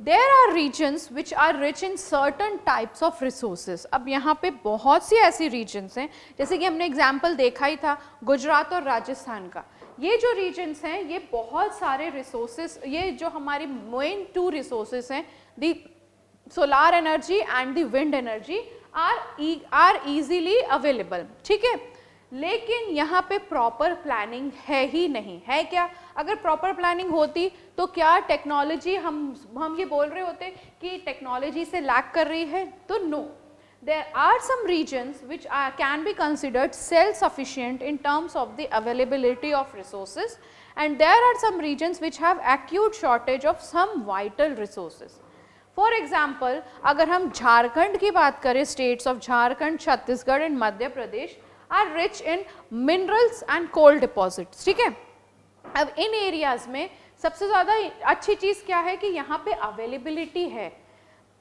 There are regions which are rich in certain types of resources। अब यहाँ पे बहुत सी ऐसी regions हैं, जैसे कि हमने एग्जाम्पल देखा ही था गुजरात और राजस्थान का। ये जो regions हैं ये बहुत सारे resources, ये जो हमारी main two resources हैं, the solar energy and the wind energy are easily available। ठीक है, लेकिन यहाँ पे प्रॉपर प्लानिंग है ही नहीं है। क्या अगर प्रॉपर प्लानिंग होती तो क्या टेक्नोलॉजी हम ये बोल रहे होते कि टेक्नोलॉजी से लैक कर रही है? तो no, there are some reasons which can be considered self sufficient in terms of the availability of resources and there are some reasons which have acute shortage of some vital resources. For example अगर हम झारखंड की बात करें, states of Jharkhand, Chhattisgarh and Madhya Pradesh are rich in minerals and coal deposits। ठीक है, अब इन एरियाज में सबसे ज़्यादा अच्छी चीज़ क्या है कि यहाँ पे अवेलेबिलिटी है।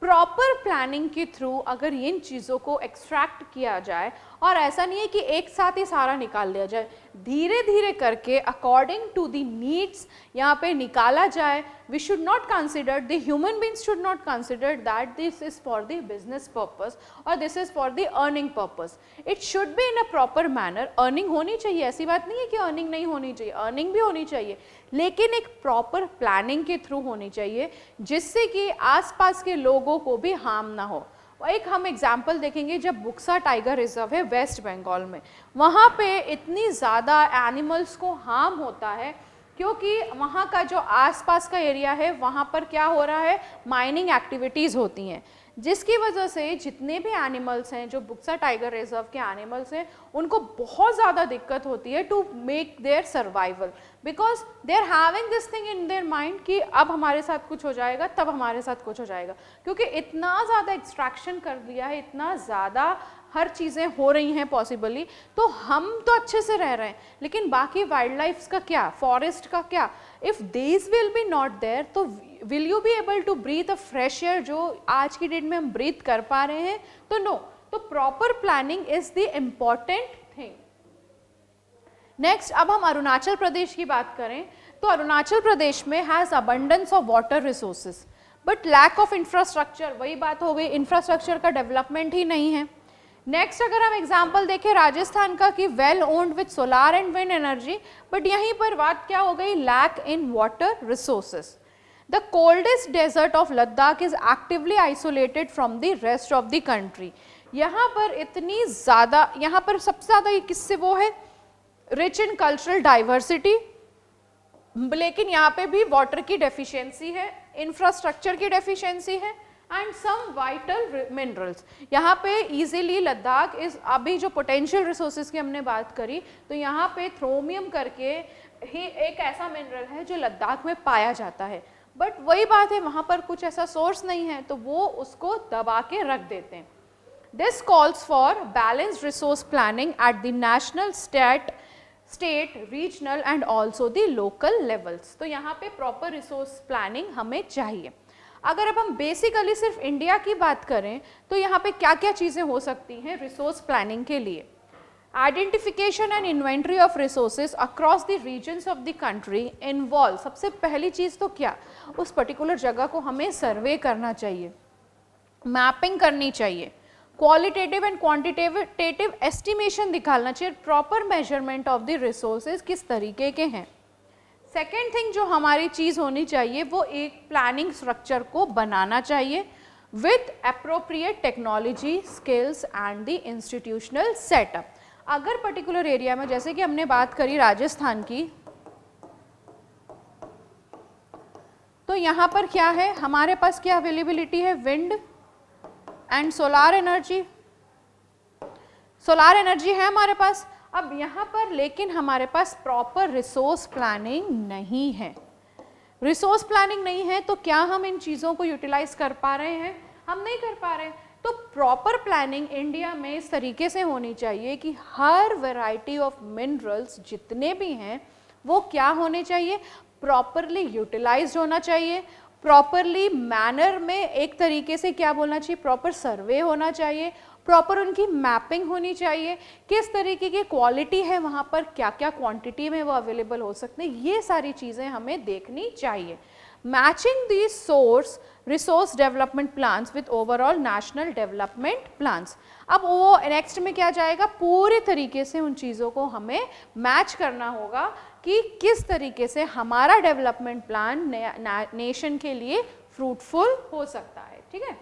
प्रॉपर प्लानिंग के थ्रू अगर इन चीज़ों को एक्सट्रैक्ट किया जाए, और ऐसा नहीं है कि एक साथ ही सारा निकाल दिया जाए, धीरे धीरे करके अकॉर्डिंग टू द नीड्स यहाँ पे निकाला जाए। We should not consider, the human beings should not consider that this is for the business purpose और this is for the earning purpose. It should be in a proper manner. Earning होनी चाहिए, ऐसी बात नहीं है कि अर्निंग नहीं होनी चाहिए, अर्निंग भी होनी चाहिए, लेकिन एक प्रॉपर प्लानिंग के थ्रू होनी चाहिए जिससे कि आसपास के लोगों को भी हार्म ना हो। एक हम एग्जाम्पल देखेंगे, जब बुक्सा टाइगर रिजर्व है वेस्ट बंगाल में, वहाँ पे इतनी ज़्यादा एनिमल्स को हार्म होता है क्योंकि वहाँ का जो आसपास का एरिया है वहाँ पर क्या हो रहा है, माइनिंग एक्टिविटीज़ होती हैं, जिसकी वजह से जितने भी एनिमल्स हैं जो बुक्सा टाइगर रिजर्व के एनिमल्स हैं उनको बहुत ज़्यादा दिक्कत होती है to make their survival, because they are having this thing in their mind कि अब हमारे साथ कुछ हो जाएगा, तब हमारे साथ कुछ हो जाएगा, क्योंकि इतना ज़्यादा एक्सट्रैक्शन कर दिया है, इतना ज़्यादा हर चीज़ें हो रही हैं पॉसिबली। तो हम तो अच्छे से रह रहे हैं, लेकिन बाकी वाइल्ड लाइफ्स का क्या, फॉरेस्ट का क्या? If this will be not there तो will you be able to breathe a fresh air जो आज की डेट में हम ब्रीथ कर पा रहे हैं? तो नो। तो proper planning is the important thing. Next, अब हम अरुणाचल प्रदेश की बात करें तो अरुणाचल प्रदेश में has abundance of water resources but lack of infrastructure. वही बात हो गई, इंफ्रास्ट्रक्चर का डेवलपमेंट ही नहीं है। नेक्स्ट अगर हम एग्जाम्पल देखें राजस्थान का कि well owned with solar and wind energy, but यहीं पर बात क्या हो गई, lack in water resources. The coldest desert of Ladakh is actively isolated from the rest of the country. यहाँ पर इतनी ज़्यादा, यहाँ पर सबसे ज़्यादा ये किससे वो है, रिच इन कल्चरल डाइवर्सिटी, लेकिन यहाँ पे भी वाटर की डेफिशिएंसी है, इंफ्रास्ट्रक्चर की डेफिशिएंसी है एंड सम वाइटल मिनरल्स। यहाँ पे इजीली लद्दाख इज, अभी जो पोटेंशियल रिसोर्सेज की हमने बात करी तो यहाँ पे थ्रोमियम करके ही एक ऐसा मिनरल है जो लद्दाख में पाया जाता है, बट वही बात है वहाँ पर कुछ ऐसा सोर्स नहीं है तो वो उसको दबा के रख देते हैं। This calls for balanced resource planning at the national, state, regional and also the local levels. तो यहाँ पे proper resource planning हमें चाहिए. अगर अब हम बेसिकली सिर्फ इंडिया की बात करें तो यहाँ पे क्या क्या चीज़ें हो सकती हैं रिसोर्स प्लानिंग के लिए. Identification and inventory of resources across the regions of the country involve. सबसे पहली चीज़ तो क्या, उस पर्टिकुलर जगह को हमें सर्वे करना चाहिए, मैपिंग करनी चाहिए, क्वालिटेटिव एंड क्वांटिटेटिव एस्टिमेशन निकालना चाहिए, proper measurement of the resources किस तरीके के हैं. सेकेंड थिंग जो हमारी चीज़ होनी चाहिए वो एक प्लानिंग स्ट्रक्चर को बनाना चाहिए with appropriate technology, skills and the institutional setup. अगर पर्टिकुलर एरिया में, जैसे कि हमने बात करी राजस्थान की, तो यहाँ पर क्या है हमारे पास, क्या अवेलेबिलिटी है, wind and solar energy. Solar energy है हमारे पास. अब यहाँ पर लेकिन हमारे पास प्रॉपर रिसोर्स प्लानिंग नहीं है. रिसोर्स प्लानिंग नहीं है तो क्या हम इन चीज़ों को यूटिलाइज कर पा रहे हैं, हम नहीं कर पा रहे हैं. तो प्रॉपर प्लानिंग इंडिया में इस तरीके से होनी चाहिए कि हर वैरायटी ऑफ मिनरल्स जितने भी हैं वो क्या होने चाहिए, प्रॉपरली यूटिलाइज्ड होना चाहिए, प्रॉपरली मैनर में, एक तरीके से क्या बोलना चाहिए, प्रॉपर सर्वे होना चाहिए, प्रॉपर उनकी मैपिंग होनी चाहिए, किस तरीके की क्वालिटी है वहाँ पर, क्या क्या क्वांटिटी में वो अवेलेबल हो सकते हैं, ये सारी चीज़ें हमें देखनी चाहिए. Matching the source resource development plans with overall national development plans. अब वो नेक्स्ट में क्या जाएगा, पूरे तरीके से उन चीज़ों को हमें मैच करना होगा कि किस तरीके से हमारा डेवलपमेंट प्लान नेशन के लिए फ्रूटफुल हो सकता है. ठीक है.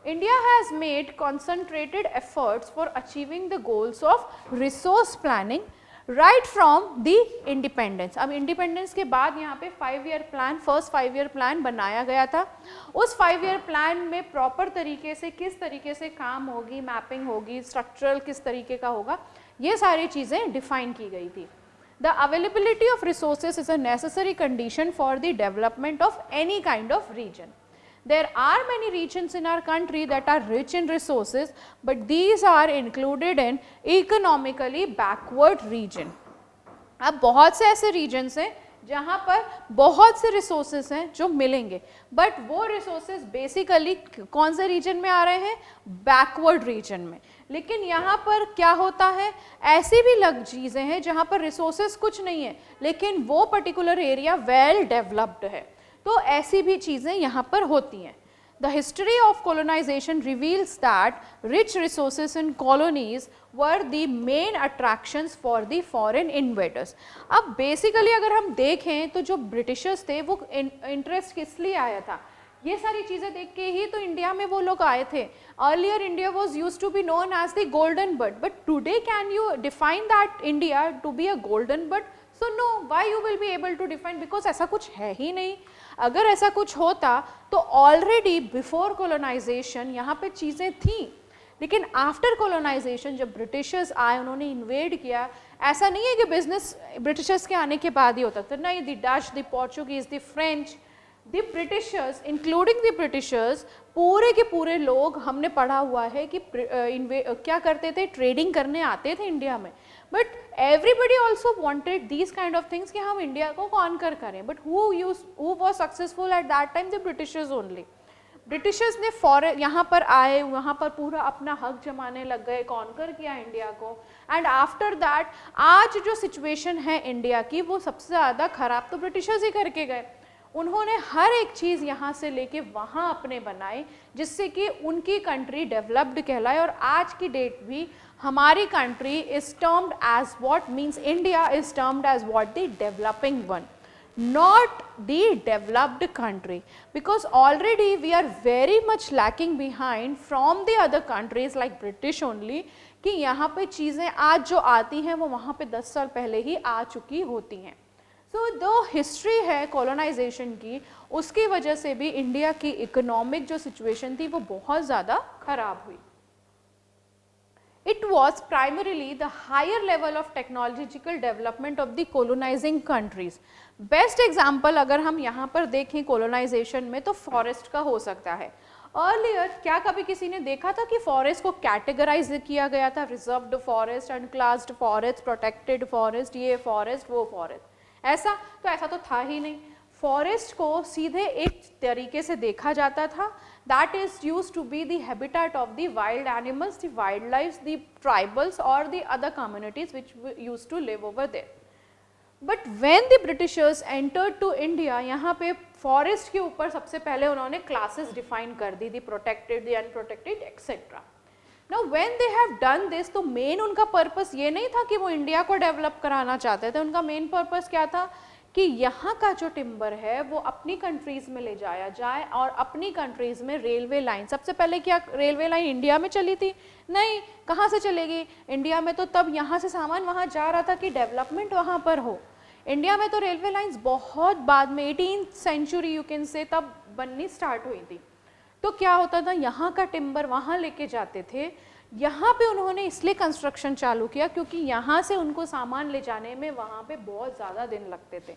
India has made concentrated efforts for achieving the goals of resource planning right from the independence. अब इंडिपेंडेंस के बाद यहाँ पे 5-year plan, first 5-year plan बनाया गया था. उस 5-year प्लान में प्रॉपर तरीके से किस तरीके से काम होगी, मैपिंग होगी, स्ट्रक्चरल किस तरीके का होगा, ये सारी चीज़ें डिफाइन की गई थी. The availability of resources is a necessary condition for the development of any kind of region. There are many regions in our country that are rich in resources, but these are included in economically backward region. अब बहुत से ऐसे regions हैं जहाँ पर बहुत से resources हैं जो मिलेंगे, but वो resources basically कौन से region में आ रहे हैं, backward region में. लेकिन यहाँ पर क्या होता है, ऐसी भी चीज़ें हैं जहाँ पर resources कुछ नहीं है लेकिन वो particular area well developed है. तो ऐसी भी चीज़ें यहाँ पर होती हैं. The history of colonization reveals that rich resources in colonies were the main attractions for the foreign invaders. अब basically अगर हम देखें तो जो ब्रिटिशर्स थे वो इंटरेस्ट किस लिए आया था, ये सारी चीज़ें देख के ही तो इंडिया में वो लोग आए थे. Earlier India was used to be known as the golden bud, but today can you define that India to be a golden bud? So no, why you will be able to define, because ऐसा कुछ है ही नहीं. अगर ऐसा कुछ होता तो ऑलरेडी बिफोर कॉलोनाइजेशन यहाँ पे चीज़ें थी, लेकिन आफ्टर कॉलोनाइजेशन जब ब्रिटिशर्स आए, उन्होंने इन्वेड किया. ऐसा नहीं है कि बिजनेस ब्रिटिशर्स के आने के बाद ही होता था, नहीं. The Dutch, the Portuguese, the French, the Britishers, including the Britishers, पूरे के पूरे लोग हमने पढ़ा हुआ है कि क्या करते थे, ट्रेडिंग करने आते थे इंडिया में. But everybody also wanted these kind of things कि हम इंडिया को कॉन्कर करें. But who was successful at that time, the Britishers only. Britishers ने फॉरेन यहाँ पर आए, वहाँ पर पूरा अपना हक जमाने लग गए, कॉन्कर किया इंडिया को. एंड आफ्टर दैट आज जो सिचुएशन है इंडिया की वो सबसे ज़्यादा ख़राब तो ब्रिटिशर्स ही करके गए. उन्होंने हर एक चीज़ यहाँ से लेके वहाँ अपने बनाई जिससे कि उनकी कंट्री डेवलप्ड कहलाए. और आज की डेट भी हमारी country is termed as what, means India is termed as what, the developing one, not the developed country, because already we are very much lacking behind from the other countries like British only, कि यहाँ पे चीज़ें आज जो आती हैं वो वहाँ पे 10 साल पहले ही आ चुकी होती हैं. सो जो हिस्ट्री है कॉलोनाइजेशन की, उसकी वजह से भी इंडिया की इकोनॉमिक जो सिचुएशन थी वो बहुत ज़्यादा खराब हुई. It was primarily the higher level of technological development of the colonizing countries. Best example अगर हम यहाँ पर देखें colonization में तो forest का हो सकता है. अर्लियर क्या कभी किसी ने देखा था कि फॉरेस्ट को कैटेगराइज किया गया था, reserved forest, अनक्लास्ड forest, protected forest, ये फॉरेस्ट वो फॉरेस्ट, ऐसा तो था ही नहीं। फॉरेस्ट को सीधे एक तरीके से देखा जाता था, that is used to be the habitat of the wild animals, the wild life, the tribals और the other communities which used to live over there. But when the Britishers entered to India, यहाँ पे फॉरेस्ट के ऊपर सबसे पहले उन्होंने क्लासेस डिफाइन कर दी, the protected, the unprotected etcetera. Now when they have done this, तो मेन उनका पर्पस ये नहीं था कि वो इंडिया को डेवलप कराना चाहते थे, उनका मेन पर्पस क्या था कि यहाँ का जो टिम्बर है वो अपनी कंट्रीज में ले जाया जाए और अपनी कंट्रीज में रेलवे लाइन, सबसे पहले क्या रेलवे लाइन इंडिया में चली थी? नहीं, कहाँ से चलेगी? इंडिया में तो तब यहाँ से सामान वहाँ जा रहा था कि डेवलपमेंट वहाँ पर हो। इंडिया में तो रेलवे लाइंस बहुत बाद में 18th सेंचुरी यू कैन से तब बननी स्टार्ट हुई थी। तो क्या होता था, यहाँ का टिम्बर वहाँ लेके जाते थे, यहाँ पे उन्होंने इसलिए कंस्ट्रक्शन चालू किया क्योंकि यहाँ से उनको सामान ले जाने में वहाँ पे बहुत ज़्यादा दिन लगते थे।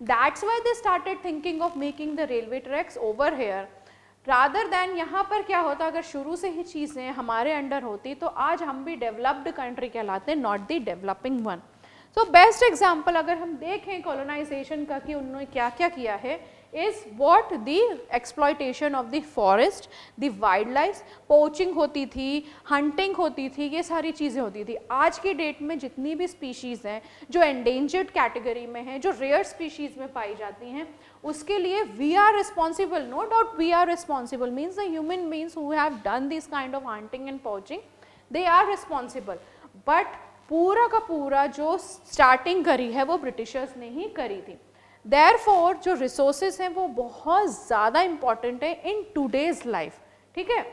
That's why they started thinking of making the railway tracks over here rather than. यहाँ पर क्या होता, अगर शुरू से ही चीज़ें हमारे अंडर होती तो आज हम भी डेवलप्ड कंट्री कहलाते, not the developing one. So best example अगर हम देखें कॉलोनाइजेशन का कि उन्होंने क्या क्या किया है, is what the exploitation of the forest, the wild life, poaching होती थी, हंटिंग होती थी, ये सारी चीज़ें होती थी। आज की डेट में जितनी भी स्पीशीज़ हैं जो एंडेंजर्ड कैटेगरी में हैं, जो रेयर स्पीशीज़ में पाई जाती हैं, उसके लिए we are responsible, no doubt we are responsible, means the human beings who have done this kind of hunting and poaching, they are responsible. But पूरा का पूरा जो स्टार्टिंग करी है वो ब्रिटिशर्स ने ही करी थी। Therefore, जो रिसोर्सेज हैं वो बहुत ज़्यादा इंपॉर्टेंट है इन टूडेज लाइफ। ठीक है,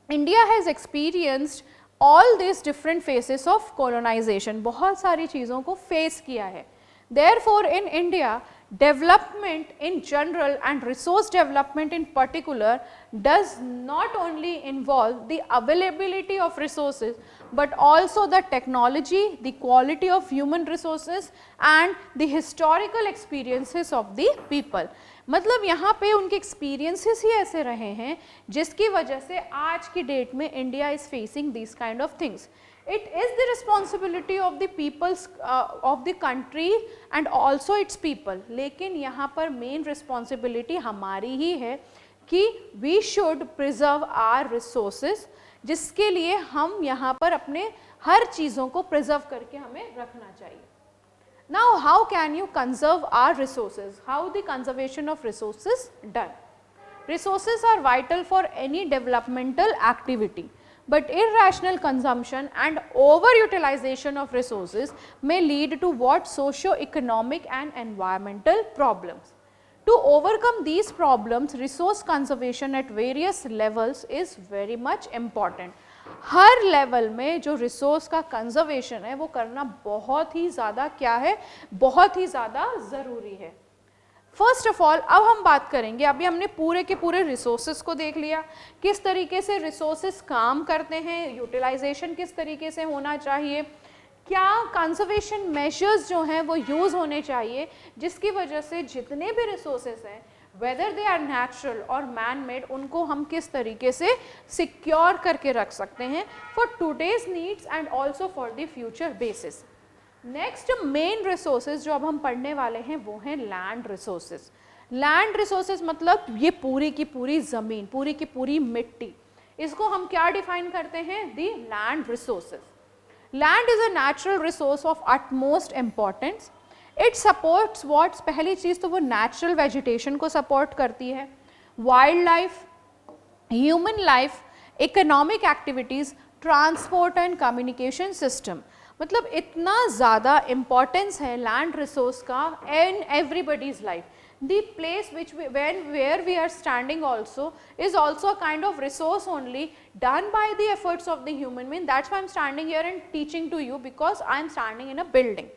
India has experienced all this different phases of colonization, बहुत सारी चीज़ों को फेस किया है। Therefore, in India, development in general and resource development in particular does not only involve the availability of resources but also the technology, the quality of human resources and the historical experiences of the people। मतलब यहाँ पे उनके experiences ही ऐसे रहे हैं जिसकी वजह से आज की डेट में India is facing these kind of things। It is the responsibility of the peoples of the country and also its people, लेकिन यहाँ पर main responsibility हमारी ही है कि we should preserve our resources, जिसके लिए हम यहाँ पर अपने हर चीज़ों को preserve करके हमें रखना चाहिए। Now how can you conserve our resources? How the conservation of resources done? Resources are vital for any developmental activity. But irrational consumption and overutilization of resources may lead to what socio-economic and environmental problems. To overcome these problems, resource conservation at various levels is very much important. Her level में जो रिसोर्स का कंजर्वेशन है वो करना बहुत ही ज़्यादा क्या है, बहुत ही ज़्यादा ज़रूरी है। फर्स्ट ऑफ ऑल अब हम बात करेंगे, अभी हमने पूरे के पूरे रिसोर्सेज को देख लिया, किस तरीके से रिसोर्सेज काम करते हैं, यूटिलाइजेशन किस तरीके से होना चाहिए, क्या कंजर्वेशन मेजर्स जो हैं वो यूज़ होने चाहिए जिसकी वजह से जितने भी रिसोर्सेज हैं वेदर दे आर नेचुरल और मैन मेड, उनको हम किस तरीके से सिक्योर करके रख सकते हैं for today's needs and also for the future basis. Next main resources जो अब हम पढ़ने वाले हैं वो हैं लैंड रिसोर्सेज। लैंड रिसोर्सेज मतलब ये पूरी की पूरी ज़मीन, पूरी की पूरी मिट्टी, इसको हम क्या डिफाइन करते हैं, the land resources. Land is a natural resource of utmost importance. It supports what's, पहली चीज़ तो वो नेचुरल वेजिटेशन को सपोर्ट करती है, wild life, human life, economic activities, transport and communication system. मतलब इतना ज़्यादा इम्पॉर्टेंस है लैंड रिसोर्स का इन everybody's life. The place which where we are standing also is also a kind of resource only done by the efforts of the human being. That's why I'm standing here and teaching to you, because I'm standing in a building.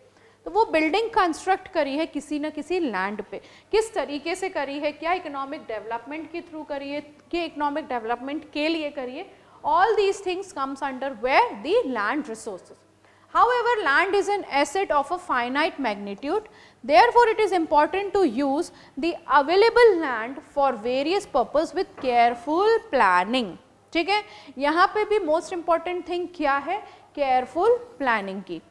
तो वो बिल्डिंग कंस्ट्रक्ट करी है किसी न किसी लैंड पे, किस तरीके से करी है, क्या इकोनॉमिक डेवलपमेंट के थ्रू करी है, क्या इकोनॉमिक डेवलपमेंट के लिए करी है, all these things comes under where the land resources. However, land is an asset of a finite magnitude. Therefore, it is important to use the available land for various purpose with careful planning. ठीक है, यहाँ पे भी मोस्ट इम्पॉर्टेंट थिंग क्या है, केयरफुल प्लानिंग की.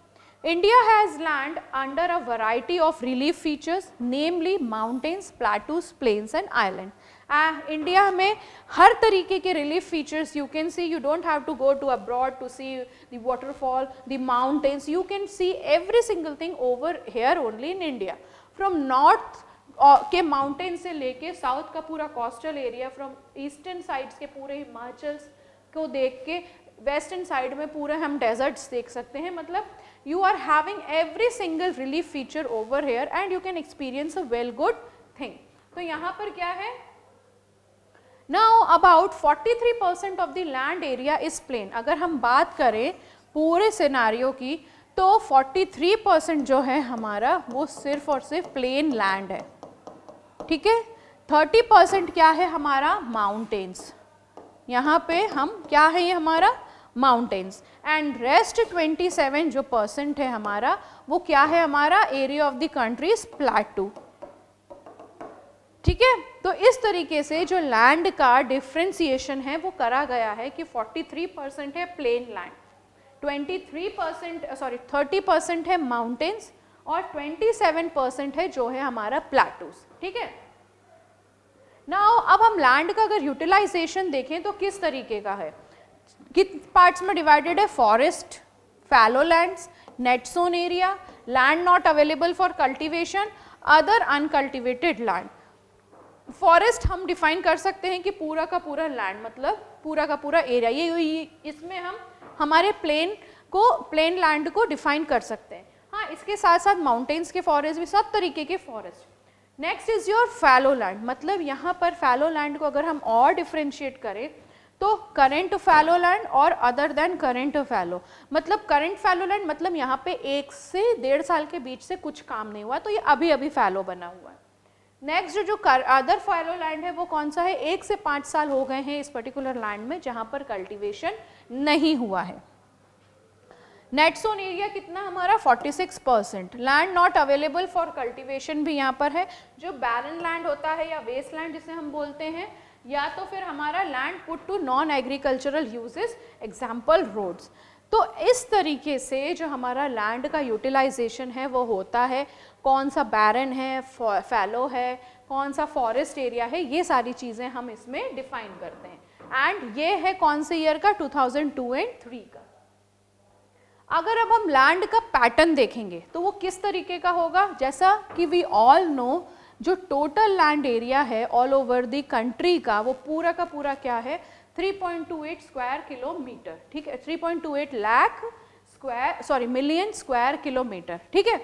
India has land under a variety of relief features, namely mountains, plateaus, plains and island. India में हर तरीके के relief features you can see. You don't have to go to abroad to see the waterfall, the mountains. You can see every single thing over here only in India. From north के माउंटेन से लेके साउथ का पूरा coastal area, from eastern sides के पूरे हिमाचल को देख के वेस्टर्न साइड में पूरे हम डेजर्ट्स देख सकते हैं. मतलब you are having every single relief feature over here and you can experience a well good thing. तो यहाँ पर क्या है, now about 43% of the land area is plain. अगर हम बात करें पूरे सिनारियो की तो 43% जो है हमारा वो सिर्फ और सिर्फ प्लेन लैंड है. ठीक है, 30% क्या है हमारा माउंटेन्स. यहाँ पे हम क्या है, ये हमारा माउंटेन्स. एंड रेस्ट 27 जो % है हमारा वो क्या है, हमारा area of the country is प्लेटू. ठीक है, तो इस तरीके से जो लैंड का डिफ्रेंसिएशन है वो करा गया है कि 43% है प्लेन लैंड, 30% है माउंटेन्स और 27% है जो है हमारा प्लेटूस. ठीक है, नाउ अब हम लैंड का अगर यूटिलाइजेशन देखें तो किस तरीके का है, किस पार्ट्स में डिवाइडेड है, forest, fallow lands, net sown area, land not available for cultivation, other uncultivated land. Forest हम डिफाइन कर सकते हैं कि पूरा का पूरा लैंड, मतलब पूरा का पूरा एरिया, ये इसमें हम हमारे प्लेन लैंड को डिफाइन कर सकते हैं. हाँ, इसके साथ साथ माउंटेन्स के फॉरेस्ट भी, सब तरीके के forest. Next is your fallow land. मतलब यहाँ पर फैलो लैंड को अगर हम और डिफ्रेंशिएट करें तो करेंट फैलो लैंड और अदर देन करेंट फैलो. मतलब करेंट फैलो लैंड मतलब यहाँ पे 1 से 1.5 साल के बीच से कुछ काम नहीं हुआ तो ये अभी अभी फैलो बना हुआ है. नेक्स्ट जो अदर फैलो लैंड है वो कौन सा है, 1 से 5 साल हो गए हैं इस पर्टिकुलर लैंड में जहाँ पर कल्टीवेशन नहीं हुआ है. नेट सोन एरिया कितना हमारा 46%. Land not available for cultivation भी यहाँ पर है. जो बैरन लैंड होता है या वेस्ट लैंड जिसे हम बोलते हैं, या तो फिर हमारा land put to non agricultural uses, example roads. तो इस तरीके से जो हमारा लैंड का यूटिलाइजेशन है वो होता है. कौन सा बैरन है, फैलो है, कौन सा फॉरेस्ट एरिया है, ये सारी चीज़ें हम इसमें डिफाइन करते हैं. एंड ये है कौन से ईयर का, 2002 एंड 3 का. अगर अब हम लैंड का पैटर्न देखेंगे तो वो किस तरीके का होगा, जैसा कि वी ऑल नो जो टोटल लैंड एरिया है ऑल ओवर द कंट्री का वो पूरा का पूरा क्या है, 3.28 स्क्वायर किलोमीटर. ठीक है, 3.28 लाख मिलियन स्क्वायर किलोमीटर. ठीक है,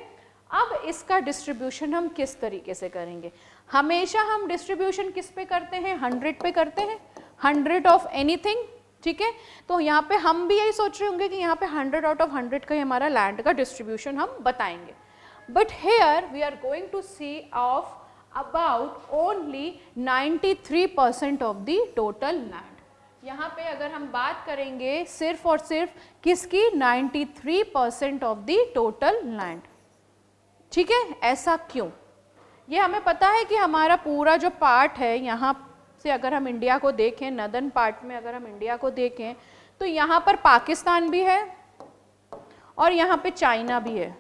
अब इसका डिस्ट्रीब्यूशन हम किस तरीके से करेंगे. हमेशा हम डिस्ट्रीब्यूशन किस पे करते हैं, 100 पे करते हैं, 100 ऑफ एनीथिंग. ठीक है, तो यहाँ पे हम भी यही सोच रहे होंगे कि यहाँ पे 100 आउट ऑफ 100 का ही हमारा लैंड का डिस्ट्रीब्यूशन हम बताएंगे. But here we are going to see of about only 93% of the total land. यहाँ पे अगर हम बात करेंगे सिर्फ और सिर्फ किसकी, 93% of the total land. ठीक है, ऐसा क्यों, ये हमें पता है कि हमारा पूरा जो पार्ट है यहाँ से अगर हम इंडिया को देखें, नदर्न पार्ट में अगर हम इंडिया को देखें तो यहाँ पर पाकिस्तान भी है और यहाँ पे चाइना भी है.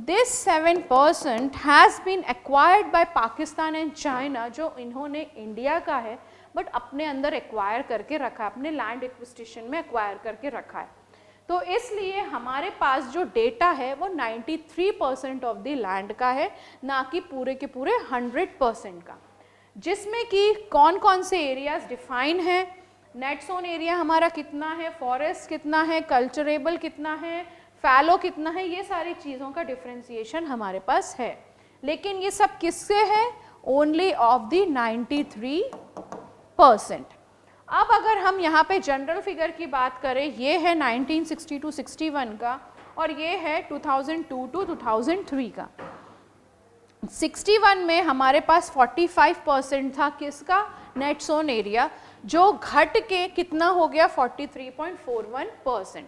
This 7% has been acquired by Pakistan and China, जो इन्होंने इंडिया का है बट अपने अंदर एक्वायर करके रखा है, अपने लैंड एक्विजिशन में एक्वायर करके रखा है. तो इसलिए हमारे पास जो डेटा है वो 93% ऑफ द लैंड का है, ना कि पूरे के पूरे 100% का. जिसमें कि कौन कौन से एरियाज डिफाइन है, नेट सोन एरिया हमारा कितना है, फॉरेस्ट कितना है, कल्चरेबल कितना है, फैलो कितना है, ये सारी चीज़ों का डिफ्रेंसिएशन हमारे पास है. लेकिन ये सब किससे है, ओनली ऑफ द 93%. अब अगर हम यहाँ पे जनरल फिगर की बात करें, ये है 1960-61 का और ये है 2002 to 2003 का. 61 में हमारे पास 45% था किसका, नेट सोन एरिया, जो घट के कितना हो गया 43.41%.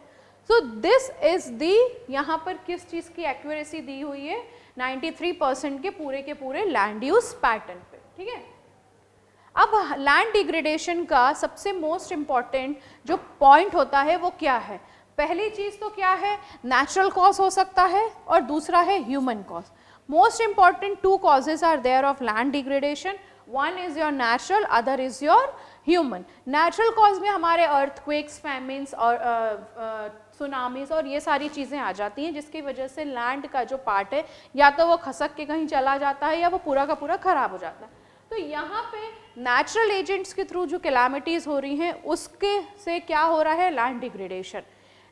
सो दिस इज दी, यहाँ पर किस चीज़ की एक्यूरेसी दी हुई है, 93% के पूरे लैंड यूज पैटर्न पे, ठीक है। अब लैंड डिग्रेडेशन का सबसे मोस्ट इम्पॉर्टेंट जो पॉइंट होता है वो क्या है, पहली चीज़ तो क्या है, नेचुरल कॉज हो सकता है और दूसरा है human cause. Most important two causes are there of land degradation, one is your natural, other is your human. Natural cause में हमारे अर्थक्वेक्स, फैमिन्स और सुनामीज और ये सारी चीज़ें आ जाती हैं, जिसकी वजह से लैंड का जो पार्ट है या तो वो खसक के कहीं चला जाता है या वो पूरा का पूरा खराब हो जाता है। तो यहाँ पे नेचुरल एजेंट्स के थ्रू जो कैलामिटीज़ हो रही हैं उसके से क्या हो रहा है, land degradation.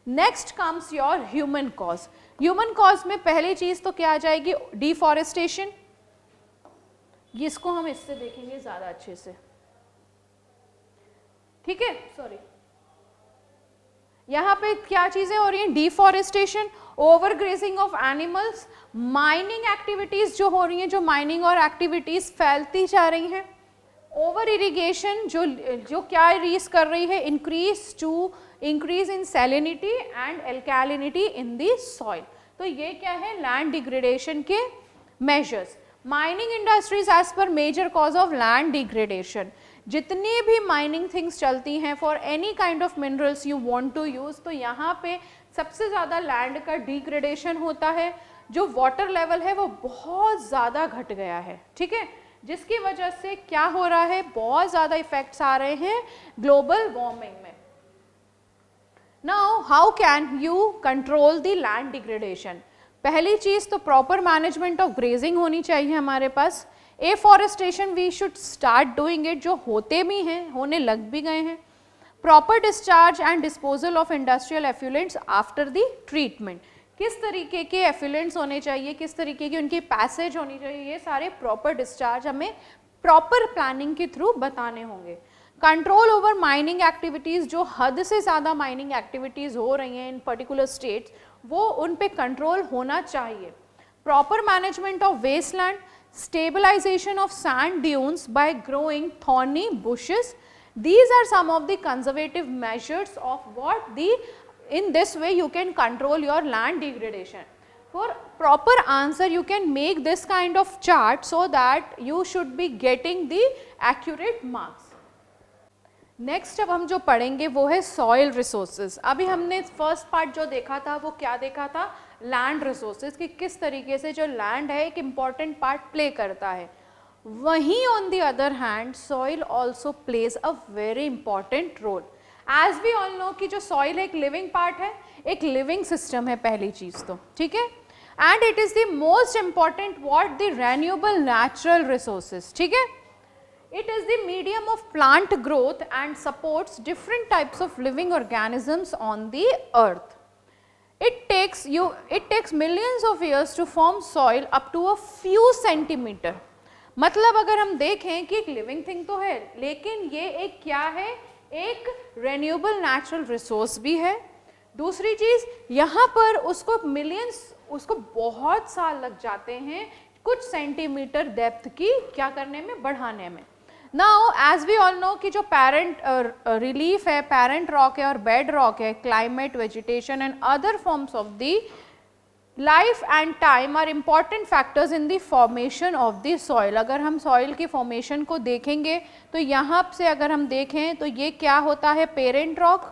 Next comes your human cause. Human cause में पहली चीज़ तो क्या आ जाएगी, डिफॉरेस्टेशन। इसको हम इससे देखेंगे ज़्यादा अच्छे से, ठीक है, सॉरी। यहाँ पे क्या चीज़ें हो रही हैं, deforestation, overgrazing of animals, mining activities जो हो रही हैं, जो माइनिंग और एक्टिविटीज़ फैलती जा रही हैं, ओवर इरिगेशन जो क्या रीज कर रही है, increase in salinity and alkalinity in the soil. तो ये क्या है, लैंड डिग्रेडेशन के measures. Mining industries as per major cause of land degradation. जितनी भी माइनिंग थिंग्स चलती हैं for any kind of minerals you want to use, तो यहाँ पे सबसे ज़्यादा लैंड का डिग्रेडेशन होता है। जो वाटर लेवल है वो बहुत ज़्यादा घट गया है, ठीक है, जिसकी वजह से क्या हो रहा है, बहुत ज़्यादा इफेक्ट्स आ रहे हैं ग्लोबल वार्मिंग में। Now how can you control the land degradation? पहली चीज़ तो प्रॉपर मैनेजमेंट ऑफ ग्रेजिंग होनी चाहिए हमारे पास। Afforestation we should start doing it, जो होते भी हैं, होने लग भी गए हैं। Proper discharge and disposal of industrial effluents after the treatment. किस तरीके के एफ्लुएंट्स होने चाहिए, किस तरीके की उनकी पैसेज होनी चाहिए, ये सारे प्रॉपर डिस्चार्ज हमें प्रॉपर प्लानिंग के थ्रू बताने होंगे। कंट्रोल ओवर माइनिंग एक्टिविटीज़, जो हद से ज़्यादा माइनिंग एक्टिविटीज़ हो रही हैं इन पर्टिकुलर स्टेट्स, वो उन पे कंट्रोल होना चाहिए। Proper management of wasteland, stabilization of sand dunes by growing thorny bushes. These are some of the conservative measures of what the, in this way you can control your land degradation. For proper answer you can make this kind of chart so that you should be getting the accurate marks. Next अब हम जो पढ़ेंगे वो है सॉइल रिसोर्सेज। अभी हमने फर्स्ट पार्ट जो देखा था वो क्या देखा था, लैंड रिसोर्सेज, कि किस तरीके से जो लैंड है एक इम्पॉर्टेंट पार्ट प्ले करता है। वहीं on the other hand soil also plays a very important role. As we all know कि जो सॉइल एक लिविंग पार्ट है, एक लिविंग सिस्टम है पहली चीज़ तो, ठीक है, and it is the most important what the renewable natural resources, ठीक है। It is the medium of plant growth and supports different types of living organisms on the earth. It takes millions of years to form soil up to a few centimeter. मतलब अगर हम देखें कि एक लिविंग थिंग तो है, लेकिन ये एक क्या है, एक रेन्यूएबल नेचुरल रिसोर्स भी है। दूसरी चीज़, यहाँ पर उसको बहुत साल लग जाते हैं कुछ सेंटीमीटर डेप्थ की क्या करने में, बढ़ाने में। Now as we all know कि जो पेरेंट रिलीफ है, पेरेंट रॉक है और बेड रॉक है, climate, vegetation and other forms of the life and time are important factors in the formation of the soil. अगर हम सॉइल की फॉर्मेशन को देखेंगे तो यहाँ से अगर हम देखें तो ये क्या होता है, पेरेंट रॉक,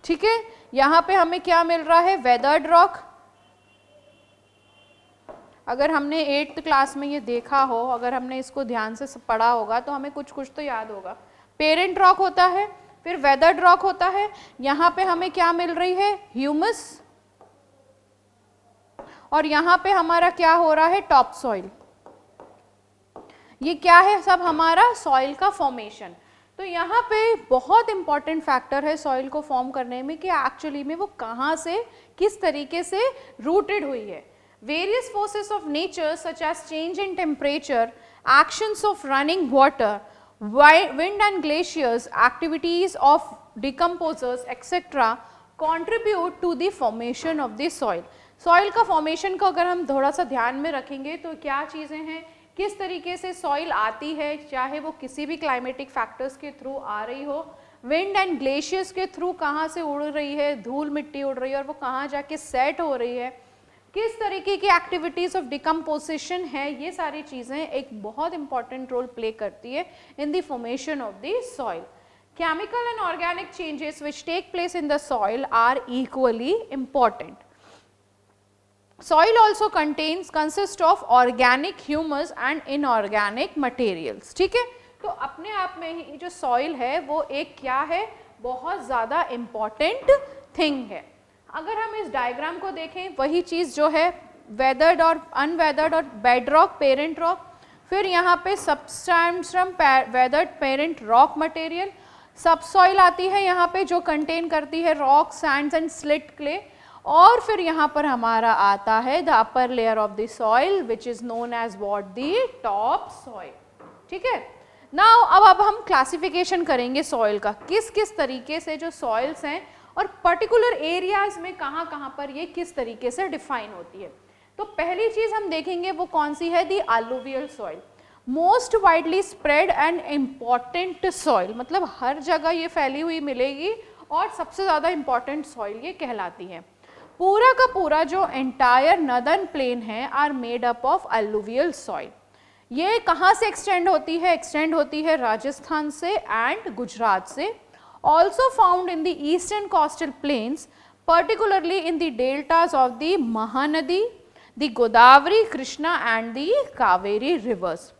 ठीक है। यहाँ पे हमें क्या मिल रहा है, वेदर्ड रॉक। अगर हमने 8th क्लास में ये देखा हो, अगर हमने इसको ध्यान से पढ़ा होगा तो हमें कुछ तो याद होगा। पेरेंट रॉक होता है, फिर वेदर्ड रॉक होता है, यहाँ पे हमें क्या मिल रही है, ह्यूमस, और यहाँ पे हमारा क्या हो रहा है, टॉप सॉइल। ये क्या है, सब हमारा सॉइल का फॉर्मेशन। तो यहाँ पे बहुत इंपॉर्टेंट फैक्टर है सॉइल को फॉर्म करने में कि एक्चुअली में वो कहाँ से, किस तरीके से रूटेड हुई है। Various forces of nature such as change in temperature, actions of running water, wind and glaciers, activities of decomposers etc. contribute to the formation of the soil. Soil का formation को अगर हम थोड़ा सा ध्यान में रखेंगे तो क्या चीज़ें हैं, किस तरीके से सॉइल आती है, चाहे वो किसी भी क्लाइमेटिक फैक्टर्स के थ्रू आ रही हो, विंड एंड ग्लेशियर्स के थ्रू कहाँ से उड़ रही है, धूल मिट्टी उड़ रही है और वो कहाँ जाके सेट हो रही है, किस तरीके की एक्टिविटीज ऑफ डिकम्पोजिशन है, ये सारी चीज़ें एक बहुत इंपॉर्टेंट रोल प्ले करती है इन the formation of the soil. Chemical and organic changes which take place in the soil are equally important. Soil also consists of organic humus and inorganic materials. ठीक है, तो अपने आप में ही जो soil है वो एक क्या है, बहुत ज़्यादा important thing है. अगर हम इस डायग्राम को देखें, वही चीज़ जो है weathered और unweathered और bedrock, parent rock, फिर यहाँ पे substantium weathered parent rock material, सब सॉइल आती है यहाँ पे जो कंटेन करती है rock, sands and silt clay, और फिर यहाँ पर हमारा आता है the upper layer of the soil which is known as what the top soil. ठीक है, नाउ अब हम क्लासिफिकेशन करेंगे सॉइल का, किस किस तरीके से जो सॉइल्स हैं और पर्टिकुलर एरियाज में कहाँ कहाँ पर ये किस तरीके से डिफाइन होती है. तो पहली चीज़ हम देखेंगे वो कौन सी है, the alluvial soil. Most widely spread and important soil, मतलब हर जगह ये फैली हुई मिलेगी और सबसे ज़्यादा इम्पॉर्टेंट सॉइल ये कहलाती है. पूरा का पूरा जो एंटायर नदर्न प्लेन है are made up of alluvial soil. ये कहाँ से एक्सटेंड होती है राजस्थान से एंड गुजरात से. Also found in the eastern coastal planes, particularly in the deltas of the Mahanadi, the Godavari, Krishna and the Kaveri reverse.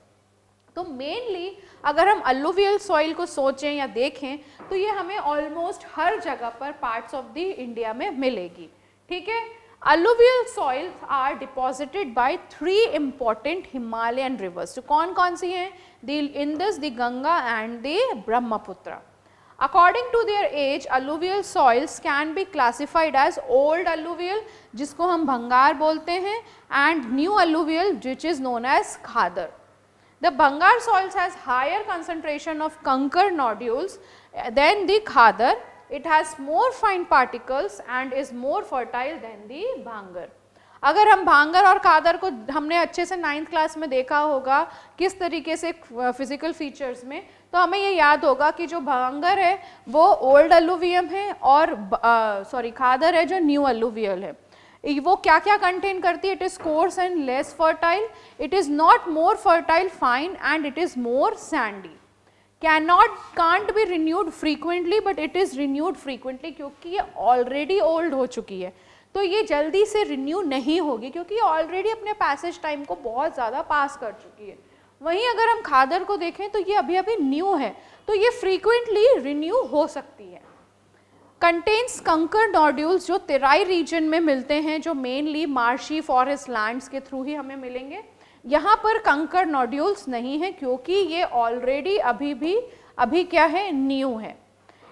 तो मेनली अगर हम अलुवियल सॉइल को सोचें या देखें तो ये हमें ऑलमोस्ट हर जगह पर पार्ट्स ऑफ द इंडिया में मिलेगी. ठीक है, alluvial soils are deposited by 3 important Himalayan rivers. तो कौन कौन सी हैं, the Indus, the Ganga and the Brahmaputra. According to their age alluvial soils can be classified as old alluvial, जिसको हम भंगार बोलते हैं, and new alluvial which is known as khadar. The Bhangar soils has higher concentration of conker nodules than the Khadar. It has more fine particles and is more fertile than the Bhangar. अगर हम भांगर और खादर को हमने अच्छे से 9th क्लास में देखा होगा किस तरीके से फिजिकल फीचर्स में, तो हमें ये याद होगा कि जो भांगर है वो ओल्ड अलुवियम है और खादर है जो न्यू अलुवियल है. वो क्या क्या कंटेन करती है, it is course and less fertile, it is not more fertile, fine and it is more Sandy. Can't be renewed frequently but it is renewed frequently, क्योंकि ये ऑलरेडी ओल्ड हो चुकी है तो ये जल्दी से रिन्यू नहीं होगी क्योंकि ये ऑलरेडी अपने पैसेज टाइम को बहुत ज़्यादा पास कर चुकी है. वहीं अगर हम खादर को देखें तो ये अभी अभी न्यू है तो ये फ्रीक्वेंटली रिन्यू हो सकती है. कंटेन्स कंकर नॉड्यूल्स, जो तेराई रीजन में मिलते हैं, जो मेनली मार्शी फॉरेस्ट लैंड्स के थ्रू ही हमें मिलेंगे. यहाँ पर कंकर नॉड्यूल्स नहीं है क्योंकि ये ऑलरेडी अभी क्या है, न्यू है.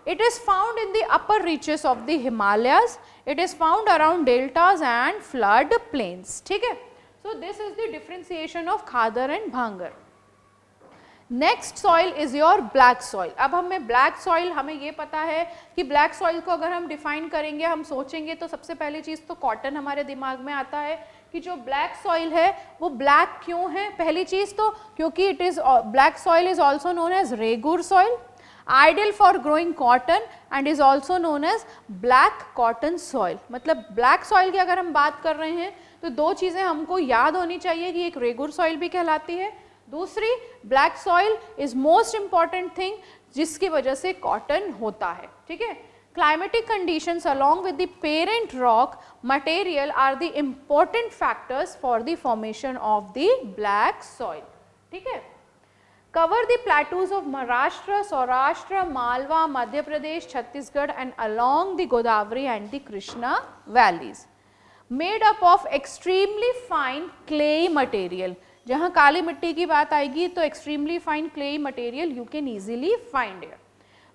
It is found in the upper reaches of the Himalayas. It is found around deltas and flood plains. ठीक है, so this is the differentiation of khadar and bhangar. Next soil is your black soil. अब हमें ब्लैक सॉइल, हमें ये पता है कि ब्लैक सॉइल को अगर हम डिफाइन करेंगे, हम सोचेंगे तो सबसे पहली चीज़ तो कॉटन हमारे दिमाग में आता है कि जो ब्लैक सॉइल है वो ब्लैक क्यों है. पहली चीज़ तो क्योंकि it is black soil is also known as regur soil, ideal for growing cotton and is also known as black cotton soil. मतलब ब्लैक सॉइल की अगर हम बात कर रहे हैं तो दो चीज़ें हमको याद होनी चाहिए कि एक रेगुर सॉइल भी कहलाती है, दूसरी black soil is most important thing जिसकी वजह से कॉटन होता है. ठीक है, climatic conditions along with the parent rock material are the important factors for the formation of the black soil. ठीक है, cover the plateaus of Maharashtra, Saurashtra, Malwa, Madhya Pradesh, Chhattisgarh and along the Godavari and the Krishna valleys. Made up of extremely fine clay material. जहाँ काली मिट्टी की बात आएगी तो extremely fine clay material you can easily find here.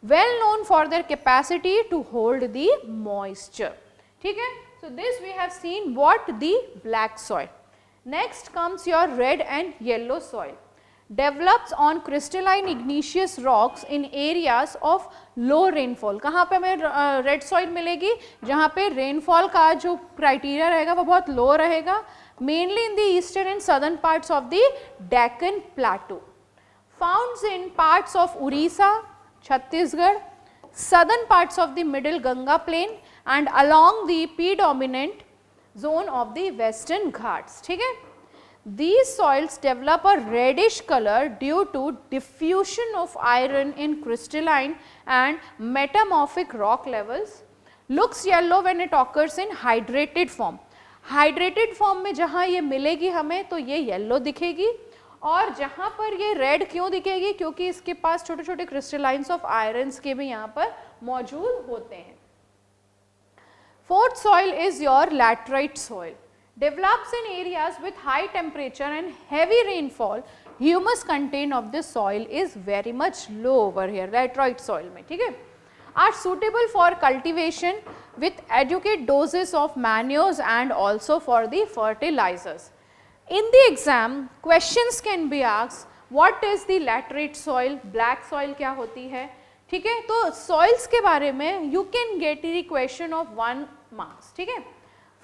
Well known for their capacity to hold the moisture. ठीक है, so this we have seen what the black soil. Next comes your red and yellow soil. Develops on crystalline igneous rocks in areas of low rainfall. कहाँ पे हमें red soil मिलेगी, जहाँ पे rainfall का जो criteria रहेगा वो बहुत low रहेगा, mainly in the eastern and southern parts of the Deccan Plateau. Found in parts of Orissa, Chhattisgarh, southern parts of the middle Ganga plain and along the predominant zone of the western Ghats. ठीक है, these soils develop a reddish color due to diffusion of iron in crystalline and metamorphic rock levels. Looks yellow when it occurs in hydrated form. Hydrated form में जहाँ ये मिलेगी हमें तो ये येलो दिखेगी, और जहाँ पर ये रेड क्यों दिखेगी, क्योंकि इसके पास छोटे छोटे क्रिस्टलाइंस ऑफ आयरन्स के भी यहाँ पर मौजूद होते हैं. Fourth soil is your laterite soil. Develops in areas with high temperature and heavy rainfall. Humus content of this soil is very much low over here, laterite soil में. ठीक है, are suitable for cultivation with adequate doses of manures and also for the fertilizers. In the exam, questions can be asked, what is the laterite soil, black soil क्या होती है. ठीक है, तो soils के बारे में you can get the question of 1 marks. ठीक है,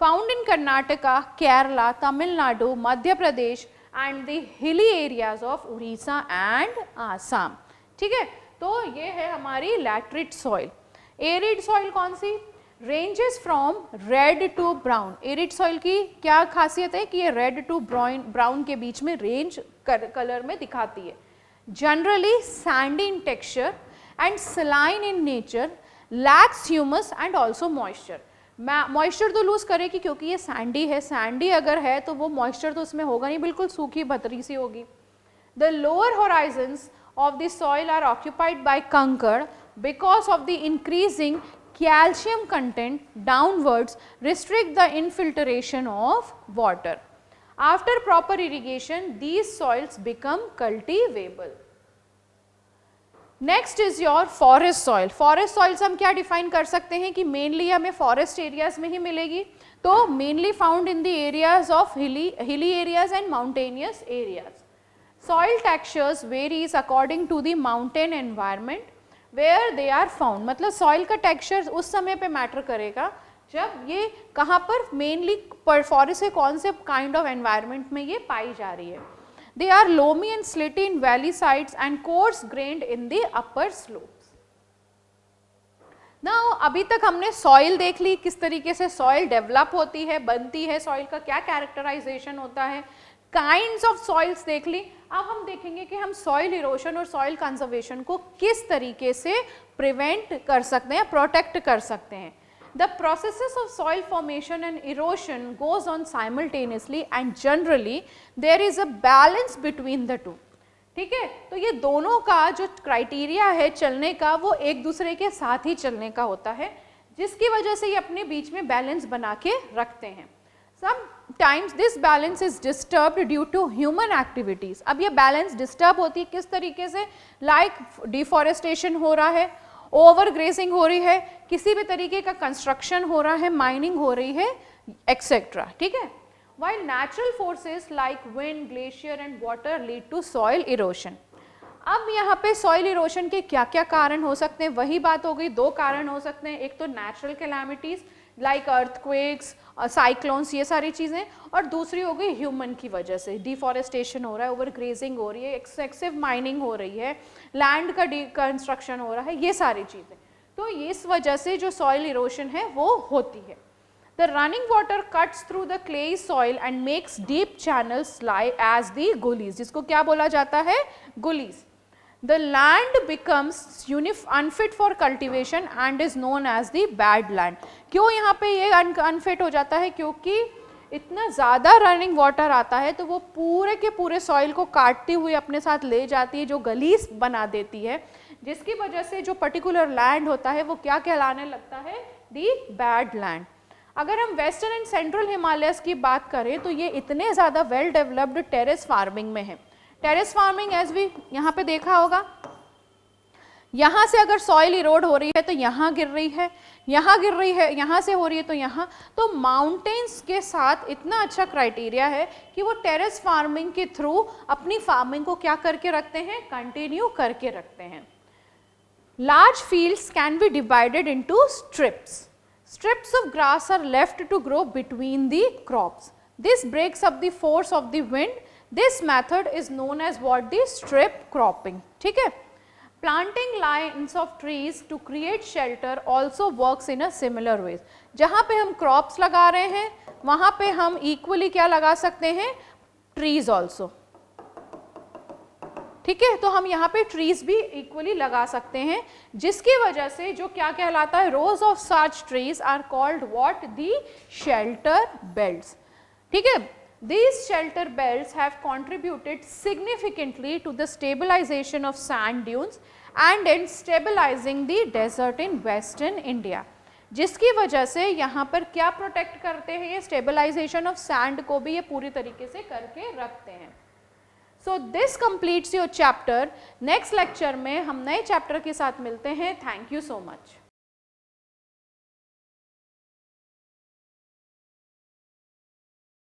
found in Karnataka, Kerala, Tamil Nadu, Madhya Pradesh and the hilly areas of Orissa and Assam. ठीक है, तो ये है हमारी laterite soil. Arid soil कौन सी, ranges from red to brown. Arid soil की क्या खासियत है कि ये red to brown के बीच में range कलर में दिखाती है. Generally sandy in texture and saline in nature, lacks humus and also moisture. Moisture तो लूज करेगी क्योंकि ये सैंडी है, सैंडी अगर है तो वो मॉइस्चर तो उसमें होगा नहीं, बिल्कुल सूखी भतरी सी होगी. The lower horizons of the soil are occupied by kankar because of the increasing calcium content downwards restrict the infiltration of water. After proper irrigation these soils become cultivable. Next is your forest soil. Forest soils हम क्या डिफाइन कर सकते हैं कि मेनली हमें फॉरेस्ट एरियाज में ही मिलेगी, तो mainly found in the areas of hilly areas and mountainous areas. Soil textures varies according to the mountain environment where they are found. मतलब सॉइल का टेक्सचर उस समय पे मैटर करेगा जब ये कहाँ पर मेनली फॉरेस्ट के कौन से काइंड ऑफ एनवायरनमेंट में ये पाई जा रही है. They are loamy and slitty in valley sides and coarse grained in the upper slopes. Now अभी तक हमने सॉइल देख ली, किस तरीके से सॉइल डेवलप होती है, बनती है, सॉइल का क्या कैरेक्टराइजेशन होता है, काइंड्स ऑफ सॉइल्स देख ली. अब हम देखेंगे कि हम सॉइल इरोशन और सॉइल कंजर्वेशन को किस तरीके से प्रिवेंट कर सकते हैं, प्रोटेक्ट कर सकते हैं. The processes of soil formation and erosion goes on simultaneously and generally there is a balance between the two. ठीक है, तो ये दोनों का जो क्राइटेरिया है चलने का वो एक दूसरे के साथ ही चलने का होता है, जिसकी वजह से ये अपने बीच में बैलेंस बना के रखते हैं. Sometimes this balance is disturbed due to human activities. अब ये बैलेंस डिस्टर्ब होती है किस तरीके से, लाइक डिफॉरेस्टेशन हो रहा है, ओवर ग्रेसिंग हो रही है, किसी भी तरीके का कंस्ट्रक्शन हो रहा है, माइनिंग हो रही है, एक्सेट्रा. ठीक है, while natural forces like wind, glacier and water lead to soil erosion. अब यहाँ पे सॉइल इरोशन के क्या क्या कारण हो सकते हैं, वही बात हो गई. 2 कारण हो सकते हैं, एक तो natural calamities like earthquakes, cyclones, ये सारी चीज़ें, और दूसरी हो गई ह्यूमन की वजह से, डिफॉरेस्टेशन हो रहा है, ओवर ग्रेजिंग हो रही है, एक्सेसिव माइनिंग हो रही है, लैंड का डिकंस्ट्रक्शन हो रहा है, ये सारी चीज़ें. तो इस वजह से जो सॉइल इरोशन है वो होती है. The running water cuts through the clayey soil and makes deep channels lie as the gullies, जिसको क्या बोला जाता है, गुलीज. The land becomes unfit for cultivation and is known as the bad land. क्यों यहाँ पे ये अनफिट हो जाता है, क्योंकि इतना ज़्यादा रनिंग वाटर आता है तो वो पूरे के पूरे सॉइल को काटती हुई अपने साथ ले जाती है, जो गलीस बना देती है, जिसकी वजह से जो पर्टिकुलर लैंड होता है वो क्या कहलाने लगता है, दी बैड लैंड. अगर हम वेस्टर्न एंड सेंट्रल हिमालयस की बात करें तो ये इतने ज़्यादा वेल डेवलप्ड टेरेस फार्मिंग में है. टेरेस फार्मिंग एज भी यहाँ पे देखा होगा, यहाँ से अगर सॉइल इरोड हो रही है तो यहाँ गिर रही है, यहाँ गिर रही है, यहाँ से हो रही है तो यहाँ, तो माउंटेन्स के साथ इतना अच्छा क्राइटेरिया है कि वो टेरेस फार्मिंग के थ्रू अपनी फार्मिंग को क्या करके रखते हैं, कंटिन्यू करके रखते हैं. Large fields can be divided into strips. Strips of grass are left to grow between the crops. This breaks up the force of the wind. This method is known as what, the strip cropping. ठीक है. Planting lines of trees to create shelter also works in a similar ways. जहाँ पे हम crops लगा रहे हैं वहाँ पे हम equally क्या लगा सकते हैं, trees also. ठीक है, तो हम यहाँ पे ट्रीज भी इक्वली लगा सकते हैं, जिसकी वजह से जो क्या कहलाता है, rows of such trees are called what, the shelter belts. ठीक है, these shelter belts have contributed significantly to the stabilization of sand dunes and in stabilizing the desert in western India. जिसकी वजह से यहाँ पर क्या प्रोटेक्ट करते हैं, ये स्टेबलाइजेशन ऑफ सैंड को भी ये पूरी तरीके से करके रखते हैं. So this completes your chapter. Next lecture में हम नए चैप्टर के साथ मिलते हैं. Thank you so much.